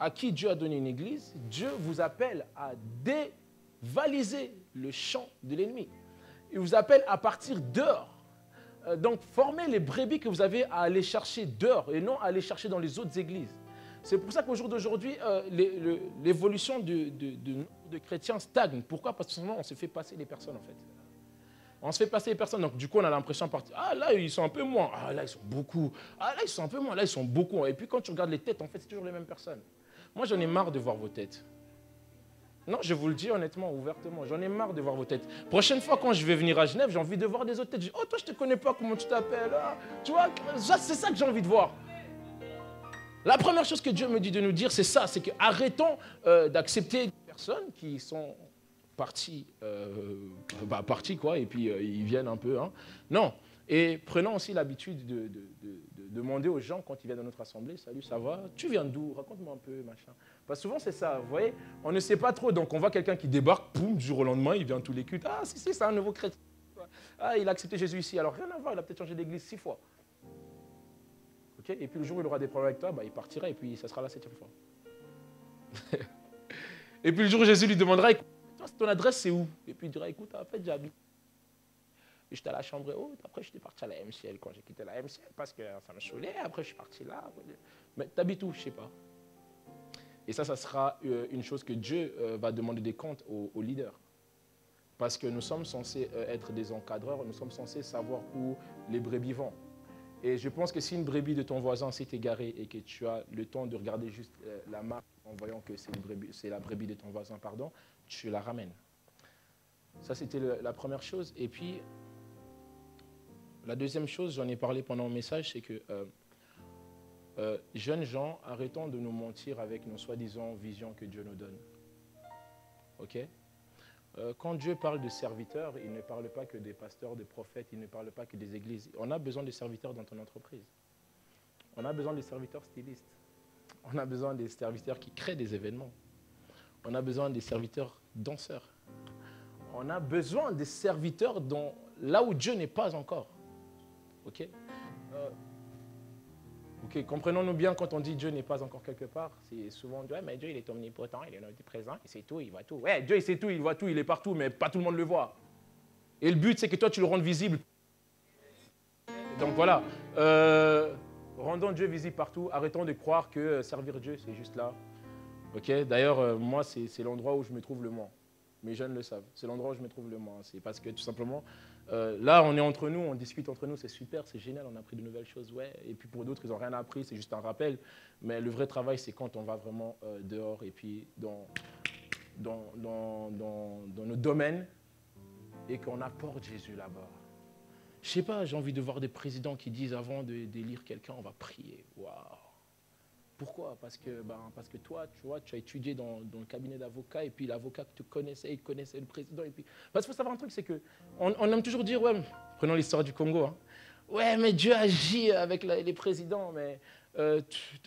à qui Dieu a donné une église, Dieu vous appelle à dévaliser le champ de l'ennemi. Il vous appelle à partir dehors. Donc, formez les brebis que vous avez à aller chercher dehors et non à aller chercher dans les autres églises. C'est pour ça qu'au jour d'aujourd'hui, l'évolution de chrétiens stagne. Pourquoi? Parce que souvent, on se fait passer les personnes, en fait. On se fait passer les personnes, donc du coup, on a l'impression de partir. Ah, là, ils sont un peu moins. Ah, là, ils sont beaucoup. Ah, là, ils sont un peu moins. Là, ils sont beaucoup. Et puis, quand tu regardes les têtes, en fait, c'est toujours les mêmes personnes. Moi, j'en ai marre de voir vos têtes. Non, je vous le dis honnêtement, ouvertement, j'en ai marre de voir vos têtes. Prochaine fois, quand je vais venir à Genève, j'ai envie de voir des autres têtes. Je dis, oh, toi, je ne te connais pas, comment tu t'appelles? Ah, tu vois, c'est ça que j'ai envie de voir. La première chose que Dieu me dit de nous dire, c'est ça, c'est qu'arrêtons d'accepter des personnes qui sont parties, quoi, et puis ils viennent un peu. Hein. Non, et prenons aussi l'habitude de demander aux gens, quand ils viennent dans notre assemblée, salut, ça va? Tu viens d'où? Raconte-moi un peu, machin. Parce que souvent, c'est ça, vous voyez, on ne sait pas trop, donc on voit quelqu'un qui débarque, poum, du jour au lendemain, il vient tous les cultes. Ah, si, c'est un nouveau chrétien. Ah, il a accepté Jésus ici, alors rien à voir, il a peut-être changé d'église 6 fois. Okay? Et puis le jour où il aura des problèmes avec toi, bah, il partira et puis ça sera la 7e fois. Et puis le jour où Jésus lui demandera, toi, ton adresse c'est où? Et puis il dira, écoute, en fait, j'habite. Et j'étais à la chambre haute, après j'étais parti à la MCL quand j'ai quitté la MCL parce que ça me saoulait, après je suis parti là. Mais t'habites où? Je ne sais pas. Et ça sera une chose que Dieu va demander des comptes aux leaders. Parce que nous sommes censés être des encadreurs, nous sommes censés savoir où les brebis vont. Et je pense que si une brebis de ton voisin s'est égarée et que tu as le temps de regarder juste la marque en voyant que c'est la brebis de ton voisin, pardon, tu la ramènes. Ça, c'était la première chose. Et puis, la deuxième chose, j'en ai parlé pendant le message, c'est que jeunes gens, arrêtons de nous mentir avec nos soi-disant visions que Dieu nous donne. OK? Quand Dieu parle de serviteurs, il ne parle pas que des pasteurs, des prophètes, il ne parle pas que des églises. On a besoin de serviteurs dans ton entreprise. On a besoin de serviteurs stylistes. On a besoin des serviteurs qui créent des événements. On a besoin des serviteurs danseurs. On a besoin des serviteurs là où Dieu n'est pas encore. OK? Ok, comprenons-nous bien, quand on dit Dieu n'est pas encore quelque part, c'est souvent, ouais, mais Dieu il est omnipotent, il est omniprésent, il sait tout, il voit tout. Ouais, Dieu il sait tout, il voit tout, il est partout, mais pas tout le monde le voit. Et le but, c'est que toi, tu le rendes visible. Donc voilà, rendons Dieu visible partout, arrêtons de croire que servir Dieu, c'est juste là. Ok, d'ailleurs, moi, c'est l'endroit où je me trouve le moins. Mes jeunes le savent, c'est l'endroit où je me trouve le moins. C'est parce que tout simplement, là, on est entre nous, on discute entre nous, c'est super, c'est génial, on a appris de nouvelles choses, ouais. Et puis pour d'autres, ils n'ont rien appris, c'est juste un rappel. Mais le vrai travail, c'est quand on va vraiment dehors et puis dans nos domaines et qu'on apporte Jésus là-bas. Je ne sais pas, j'ai envie de voir des présidents qui disent avant d'élire quelqu'un, on va prier. Waouh! Pourquoi? Parce que toi, tu vois, tu as étudié dans le cabinet d'avocat et puis l'avocat que tu connaissais, il connaissait le président. Et puis... Parce qu'il faut savoir un truc, c'est qu'on aime toujours dire, ouais, prenons l'histoire du Congo, hein, ouais, mais Dieu agit avec les présidents, mais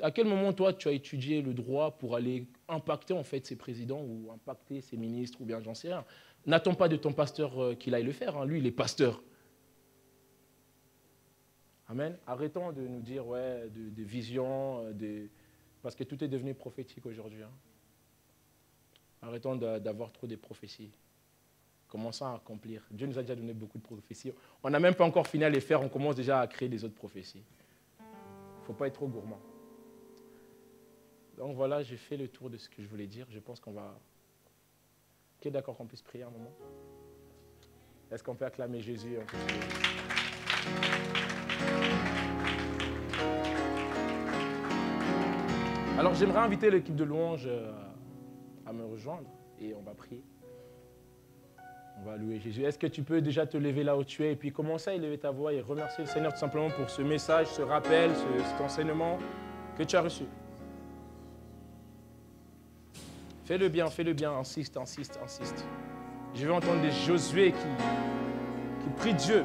à quel moment, toi, tu as étudié le droit pour aller impacter, en fait, ces présidents ou impacter ces ministres ou bien j'en sais rien. N'attends pas de ton pasteur qu'il aille le faire, hein, lui, il est pasteur. Amen. Arrêtons de nous dire, ouais, de visions, parce que tout est devenu prophétique aujourd'hui. Hein. Arrêtons d'avoir trop de prophéties. Commençons à accomplir. Dieu nous a déjà donné beaucoup de prophéties. On n'a même pas encore fini à les faire, on commence déjà à créer des autres prophéties. Il ne faut pas être trop gourmand. Donc voilà, j'ai fait le tour de ce que je voulais dire. Je pense qu'on va... Ok, d'accord qu'on puisse prier un moment? Est-ce qu'on peut acclamer Jésus un peu? Alors j'aimerais inviter l'équipe de louange à me rejoindre et on va prier. On va louer Jésus. Est-ce que tu peux déjà te lever là où tu es et puis commencer à élever ta voix et remercier le Seigneur tout simplement pour ce message, ce rappel, cet enseignement que tu as reçu. Fais-le bien, insiste, insiste, insiste. Je vais entendre des Josué qui prient Dieu.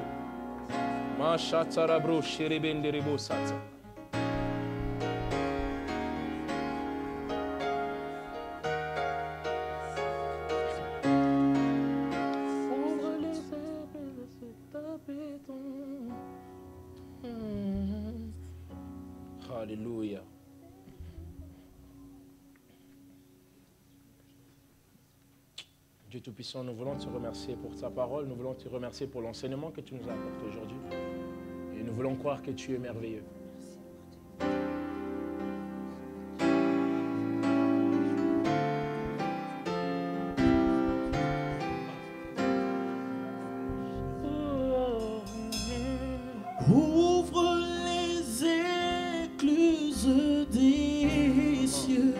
Alléluia. Dieu Tout-Puissant, nous voulons te remercier pour ta parole, nous voulons te remercier pour l'enseignement que tu nous as apporté aujourd'hui. Et nous voulons croire que tu es merveilleux. Ouvre les écluses des cieux,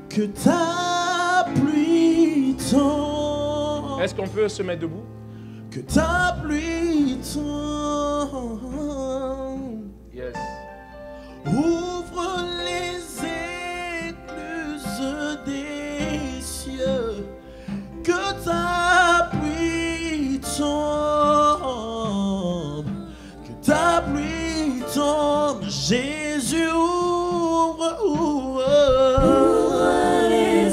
que ta pluie tombe. Est-ce qu'on peut se mettre debout? Que ta pluie tombe. Yes. Ouvre les écluses des cieux, que ta pluie tombe, que ta pluie tombe. Jésus, ouvre, ouvre, les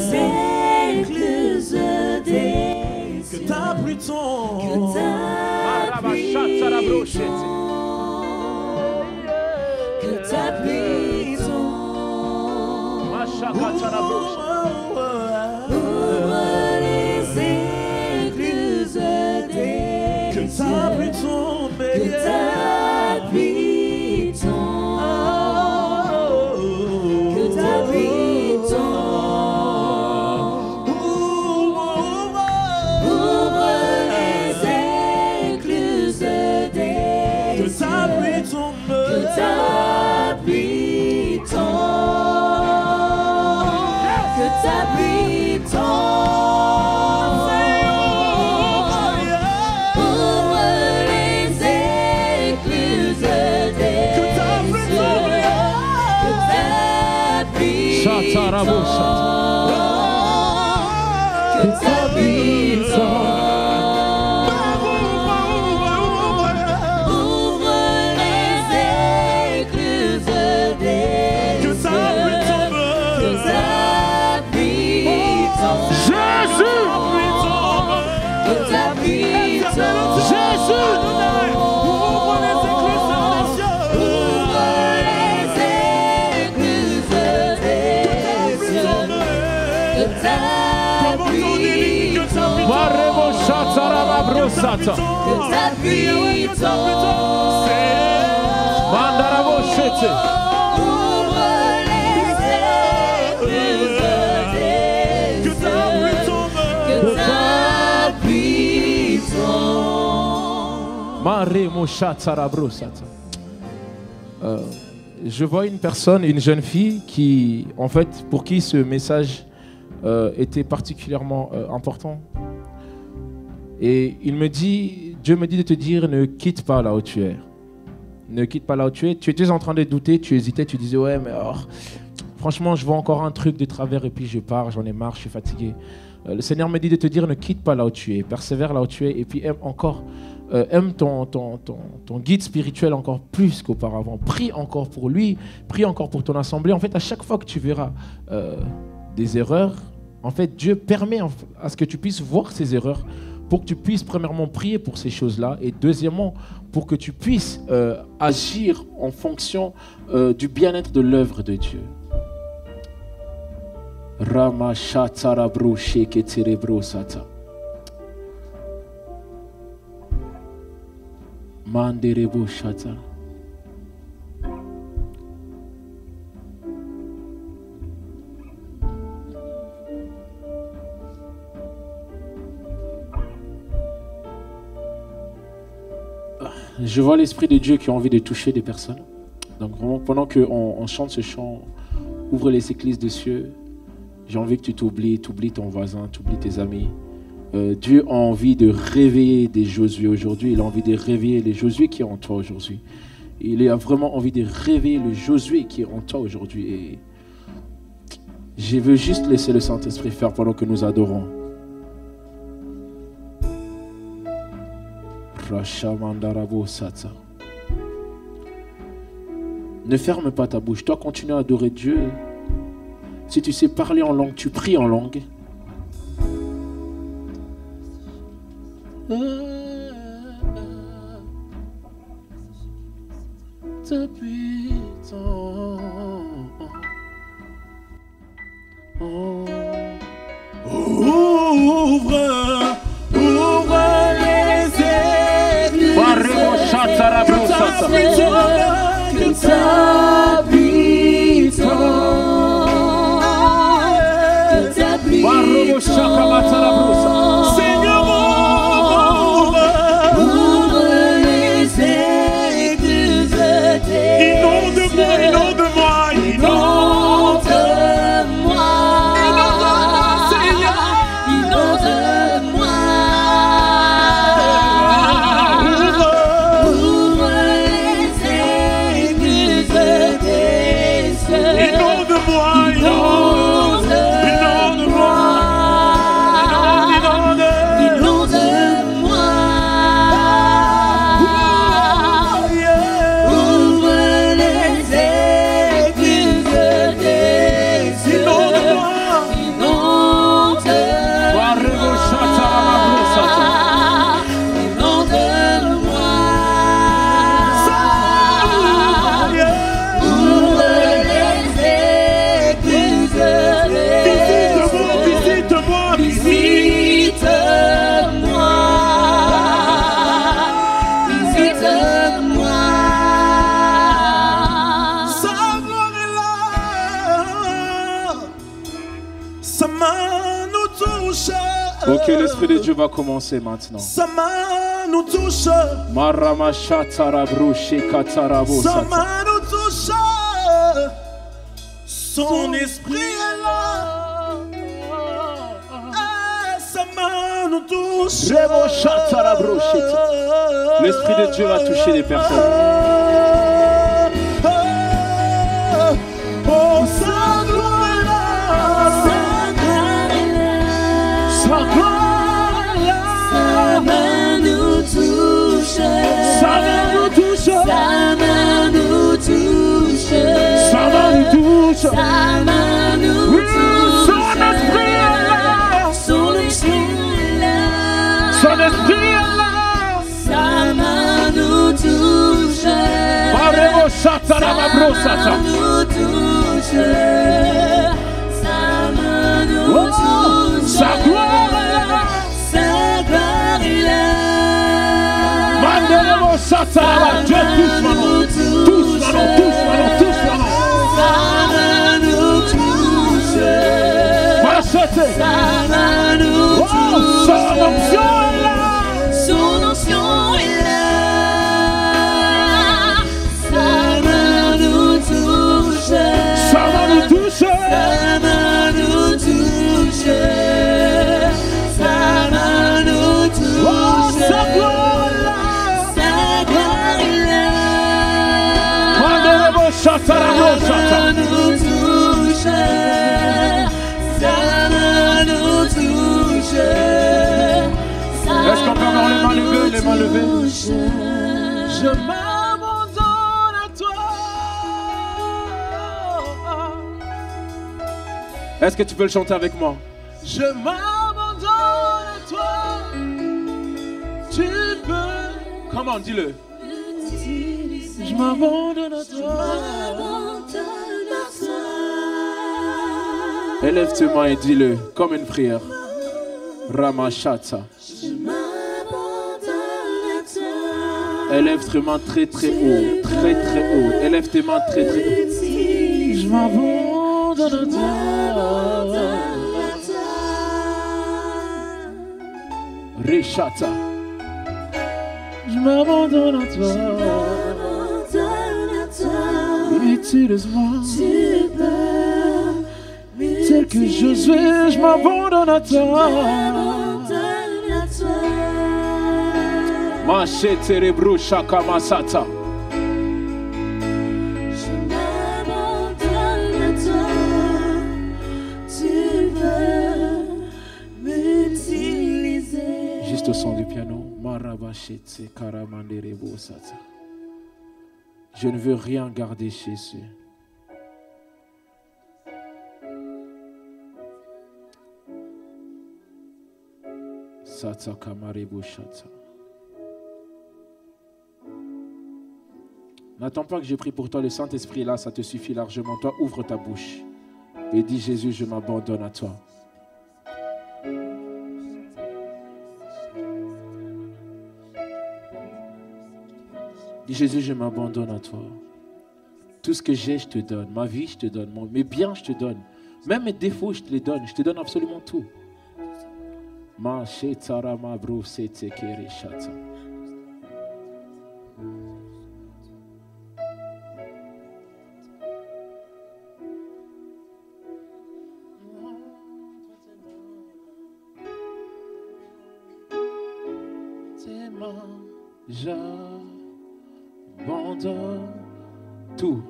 écluses des que ta pluie tombe, que ta pluie tombe, que ta pluie tombe. Ouvre les écluses des que ta pluie tombe, que ta pluie tombe, que ta pluie tombe. Ouvre les écluses des que ta pluie tombe, que ta pluie tombe, que ta pluie tombe. Ouvre les écluses des que ta pluie tombe, que ta pluie tombe, que ta pluie tombe. Ouvre les écluses des que ta pluie tombe, que ta pluie tombe. Jésus, Que ta pluie tombe. Jésus, ouvre les écluses des cieux, Ouvre les écluses des cieux. Que ta pluie tombe. Que ta pluie tombe. Ouvre les écluses des que ta pluie cieux. tombe, Que ta pluie tombe. Je vois une personne, une jeune fille qui, en fait, pour qui ce message était particulièrement important. Et Dieu me dit de te dire, ne quitte pas là où tu es. Ne quitte pas là où tu es. Tu étais en train de douter, tu hésitais, tu disais, ouais, mais franchement, je vois encore un truc de travers et puis je pars, j'en ai marre, je suis fatigué. Le Seigneur me dit de te dire, ne quitte pas là où tu es, persévère là où tu es et puis aime ton guide spirituel encore plus qu'auparavant. Prie encore pour lui, prie encore pour ton assemblée. En fait, à chaque fois que tu verras des erreurs, en fait, Dieu permet à ce que tu puisses voir ces erreurs pour que tu puisses premièrement prier pour ces choses-là et deuxièmement pour que tu puisses agir en fonction du bien-être de l'œuvre de Dieu. Rama Shatarabro Sheketerebro Sata. Manderebo Shata. Je vois l'Esprit de Dieu qui a envie de toucher des personnes. Donc vraiment, pendant qu'on chante ce chant, ouvre les écluses des cieux, j'ai envie que tu t'oublies ton voisin, t'oublies tes amis. Dieu a envie de réveiller des Josué aujourd'hui. Il a envie de réveiller les Josué qui est en toi aujourd'hui. Il a vraiment envie de réveiller le Josué qui est en toi aujourd'hui. Et je veux juste laisser le Saint-Esprit faire pendant que nous adorons. Ne ferme pas ta bouche. Toi, continue à adorer Dieu. Si tu sais parler en langue, tu pries en langue. Ta pluie Ouvre les églises. Que t'habitons. Seigneur, ouvre les églises. Inonde-moi, inonde-moi, inonde-moi. Inonde-moi, Seigneur. Inonde-moi. Ouvre les églises des cieux. Inonde-moi, inonde-moi. Ok, l'Esprit de Dieu va commencer maintenant. Sa main nous touche. Sa main nous touche. Son esprit est là. Sa main nous touche. L'Esprit de Dieu va toucher les personnes. Oh, sa gloire est là. Sa gloire est là. Sa main nous touche. Sa main nous touche. Sa main nous touche. Sa main nous touche. Sa main nous touche. Son esprit est là. Son esprit est là. Son esprit est là. Sa main nous touche. Sa main nous touche. Sa main nous touche. Sa gloire est là. Sa gloire est là. Dieu touche maintenant. Touche maintenant, touche maintenant, touche maintenant. Sa main nous touche. Sa main nous touche. Son onction est là. Son onction est là. Sa main nous touche. Sa main nous touche. Sa main nous touche. Sa main nous touche. Oh, sa gloire est là. Sa gloire est là. Sa main nous touche. Sa main nous touche. Est-ce qu'on peut avoir les mains levées, les mains levées? Je m'abandonne à toi. Est-ce que tu peux le chanter avec moi? Je m'abandonne à toi. Tu peux. Comment, dis-le. Je m'abandonne à toi. Élève tes mains et dis-le comme une prière. Ramachata. Élève tes mains très très haut, très très haut. Élève tes mains très très haut. Je m'abandonne à toi. Rishata. Je m'abandonne à toi. Utilise-moi. Tel que je suis, je m'abandonne à toi. Machete rebru shaka masata. Je m'abandonne à toi. Tu veux m'utiliser. Juste au son du piano. Marabachete karamandere bosata. Je ne veux rien garder chez eux. Sata kamarebo shata. N'attends pas que je prie pour toi, le Saint-Esprit est là, ça te suffit largement. Toi, ouvre ta bouche et dis Jésus, je m'abandonne à toi. Dis Jésus, je m'abandonne à toi. Tout ce que j'ai, je te donne. Ma vie, je te donne. Mes biens, je te donne. Même mes défauts, je te les donne. Je te donne absolument tout. J'abandonne tout,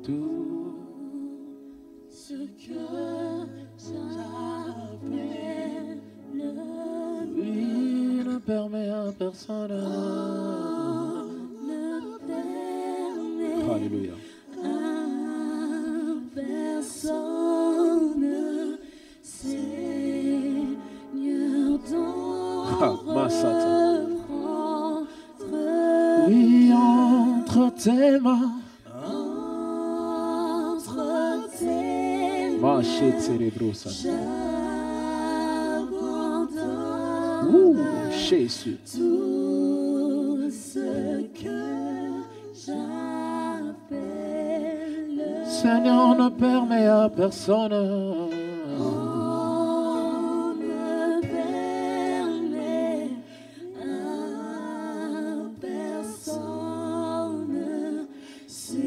tout ce que j'appelle le oui, ne permet à personne. ne permet Alléluia. à personne, Seigneur, Massata. entre Oui, entre tes mains. Mâché cérébrosa. Jésus. Tout ce que j'appelle Seigneur ne permet à personne. ne permet à personne, Seigneur,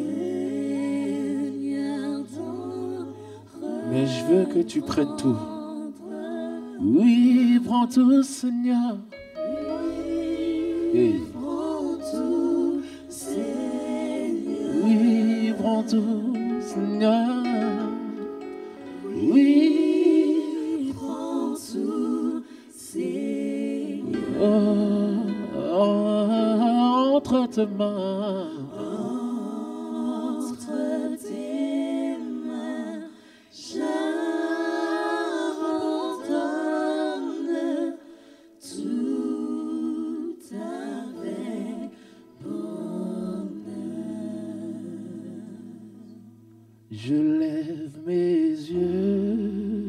Mais je veux que tu prennes tout. Oui, prends tout, Seigneur. Hey. prends tout, Seigneur. Oui, prends tout, Seigneur. Oui, Prends tout, Seigneur. Entre tes mains. Entre tes mains, j'abandonne tout avec Je lève mes yeux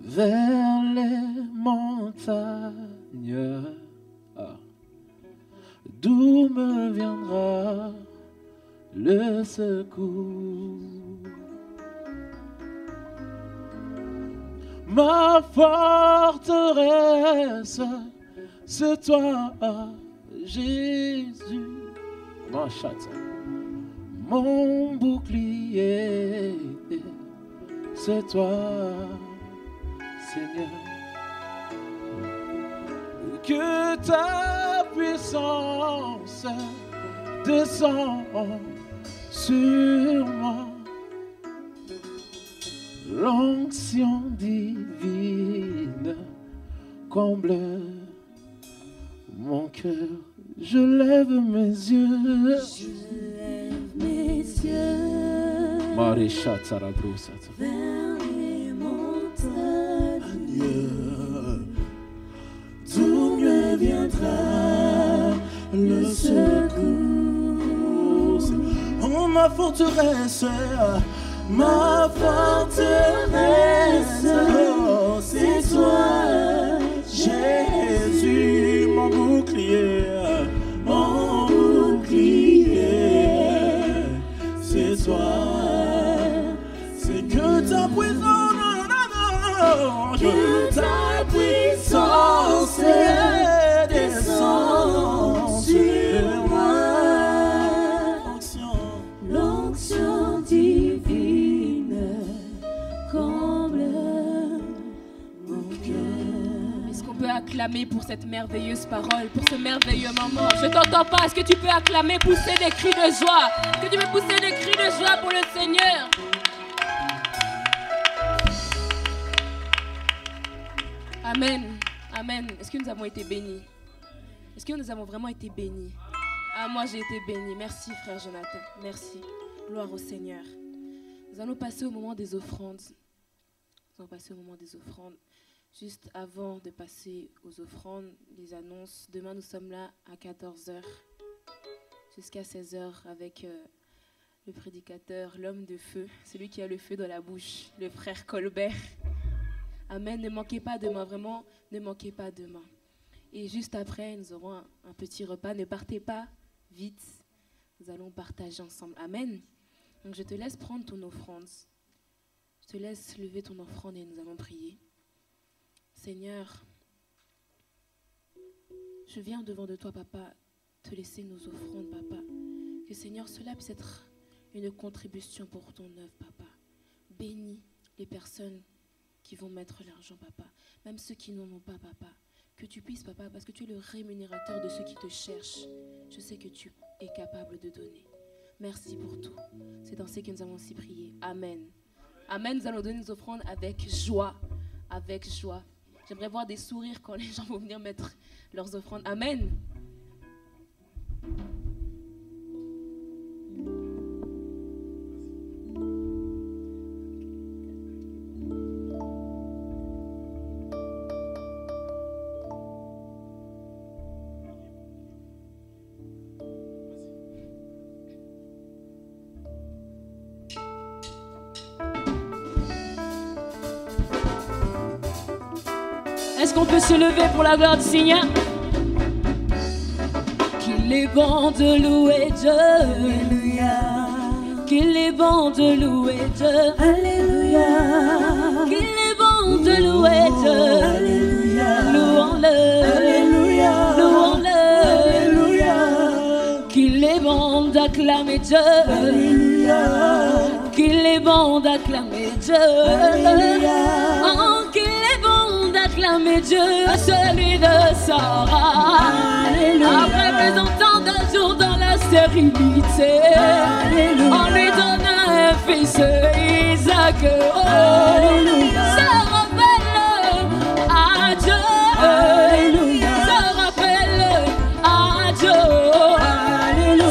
vers les montagnes. D'où me viendra le secours? Ma forteresse, c'est toi, Jésus. Ma chatte, mon bouclier, c'est toi, Seigneur. Que ta puissance descend sur moi. L'onction divine comble mon cœur. Je lève mes yeux. Je lève mes yeux Maréchat Sarabroussa. vers les montagnes. D'où me viendra le secours? Oh, ma forteresse, oh, c'est toi, Jésus, mon bouclier, c'est toi. C'est que ta puissance, que ta puissance descend sur moi. L'onction divine comble mon cœur. Est-ce qu'on peut acclamer pour cette merveilleuse parole, pour ce merveilleux moment? Je t'entends pas. Est-ce que tu peux acclamer, pousser des cris de joie? Est-ce que tu peux pousser des cris de joie pour le Seigneur? Amen. Amen. Est-ce que nous avons été bénis? Est-ce que nous avons vraiment été bénis? Ah, moi j'ai été béni. Merci frère Jonathan. Merci. Gloire au Seigneur. Nous allons passer au moment des offrandes. Nous allons passer au moment des offrandes. Juste avant de passer aux offrandes, les annonces. Demain nous sommes là à 14h. jusqu'à 16h avec le prédicateur, l'homme de feu, celui qui a le feu dans la bouche, le frère Colbert. Amen. Ne manquez pas demain, vraiment, ne manquez pas demain. Et juste après, nous aurons un petit repas. Ne partez pas vite. Nous allons partager ensemble. Amen. Donc je te laisse prendre ton offrande. Je te laisse lever ton offrande et nous allons prier. Seigneur, je viens devant de toi, papa, te laisser nos offrandes, papa. Que Seigneur, cela puisse être une contribution pour ton œuvre, papa. Bénis les personnes qui vont mettre l'argent, papa. Même ceux qui n'en ont pas, papa. Que tu puisses, papa, parce que tu es le rémunérateur de ceux qui te cherchent. Je sais que tu es capable de donner. Merci pour tout. C'est dans ce que nous avons aussi prié. Amen. Amen. Nous allons donner nos offrandes avec joie. Avec joie. J'aimerais voir des sourires quand les gens vont venir mettre leurs offrandes. Amen. Est-ce qu'on peut se lever pour la gloire du Seigneur? Qu'il est bon de louer Dieu. Alléluia. Qu'il est bon de louer Dieu. Alléluia. Qu'il est bon de louer Dieu. Alléluia. Louons-le. Alléluia. Louons-le. Alléluia. Qu'il est bon d'acclamer Dieu. Alléluia. Qu'il est bon d'acclamer Dieu. Alléluia. Oh, qu'il est bon d'acclamer Dieu, celui de Sarah. Alléluia. Après plus tant de jours dans la stérilité, alléluia, on lui donne un fils, Isaac. Oh, alléluia. Ça rappelle à Dieu. Alléluia. Ça rappelle à Dieu.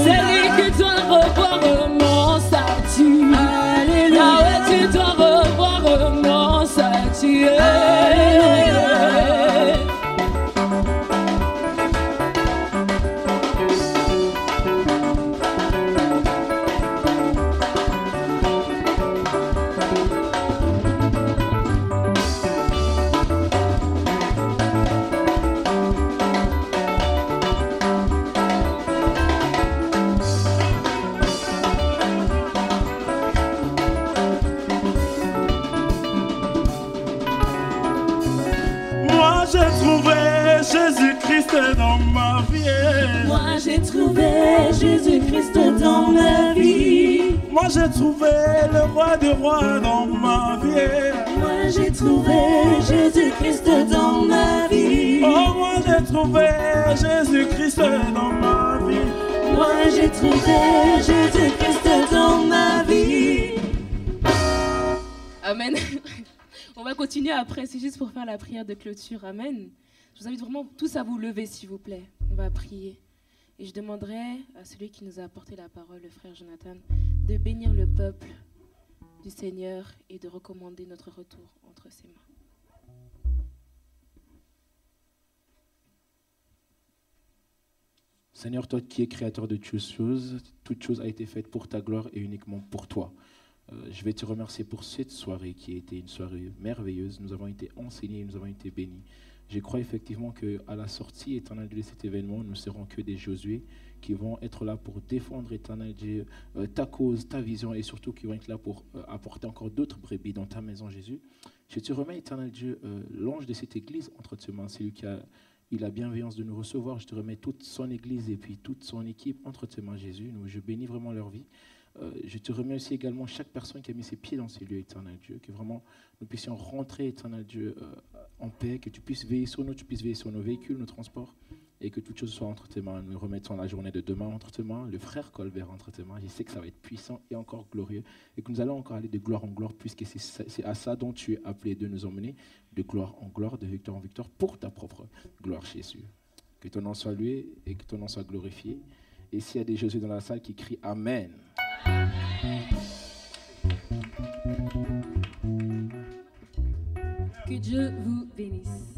C'est lui qui doit revoir mon statut. Alléluia. Ouais, tu dois revoir mon statut. Dans ma vie. Moi j'ai trouvé Jésus-Christ dans ma vie. Moi j'ai trouvé le roi des rois dans ma vie. Moi j'ai trouvé Jésus-Christ dans ma vie. Oh, moi j'ai trouvé Jésus-Christ dans ma vie. Moi j'ai trouvé Jésus-Christ dans ma vie. Amen. On va continuer après, c'est juste pour faire la prière de clôture. Amen. Je vous invite vraiment tous à vous lever, s'il vous plaît. On va prier. Et je demanderai à celui qui nous a apporté la parole, le frère Jonathan, de bénir le peuple du Seigneur et de recommander notre retour entre ses mains. Seigneur, toi qui es créateur de toutes choses, toute chose a été faite pour ta gloire et uniquement pour toi. Je vais te remercier pour cette soirée qui a été une soirée merveilleuse. Nous avons été enseignés, nous avons été bénis. Je crois effectivement qu'à la sortie, éternel Dieu, de cet événement, nous ne serons que des Josué qui vont être là pour défendre, éternel Dieu, ta cause, ta vision, et surtout qui vont être là pour apporter encore d'autres brebis dans ta maison, Jésus. Je te remets, éternel Dieu, l'ange de cette église entre tes mains, celui qui a eu la bienveillance de nous recevoir. Je te remets toute son église et puis toute son équipe entre tes mains, Jésus. Je bénis vraiment leur vie. Je te remets aussi également chaque personne qui a mis ses pieds dans ces lieux, éternel Dieu, que vraiment nous puissions rentrer, éternel Dieu, en paix, que tu puisses veiller sur nous, tu puisses veiller sur nos véhicules, nos transports, et que toute chose soit entre tes mains. Nous remettons la journée de demain entre tes mains, le frère Colbert entre tes mains. Je sais que ça va être puissant et encore glorieux, et que nous allons encore aller de gloire en gloire, puisque c'est à ça dont tu es appelé de nous emmener, de gloire en gloire, de victoire en victoire, pour ta propre gloire, Jésus. Que ton nom soit loué et que ton nom soit glorifié. Et s'il y a des Jésus dans la salle qui crient Amen. Que Dieu vous bénisse.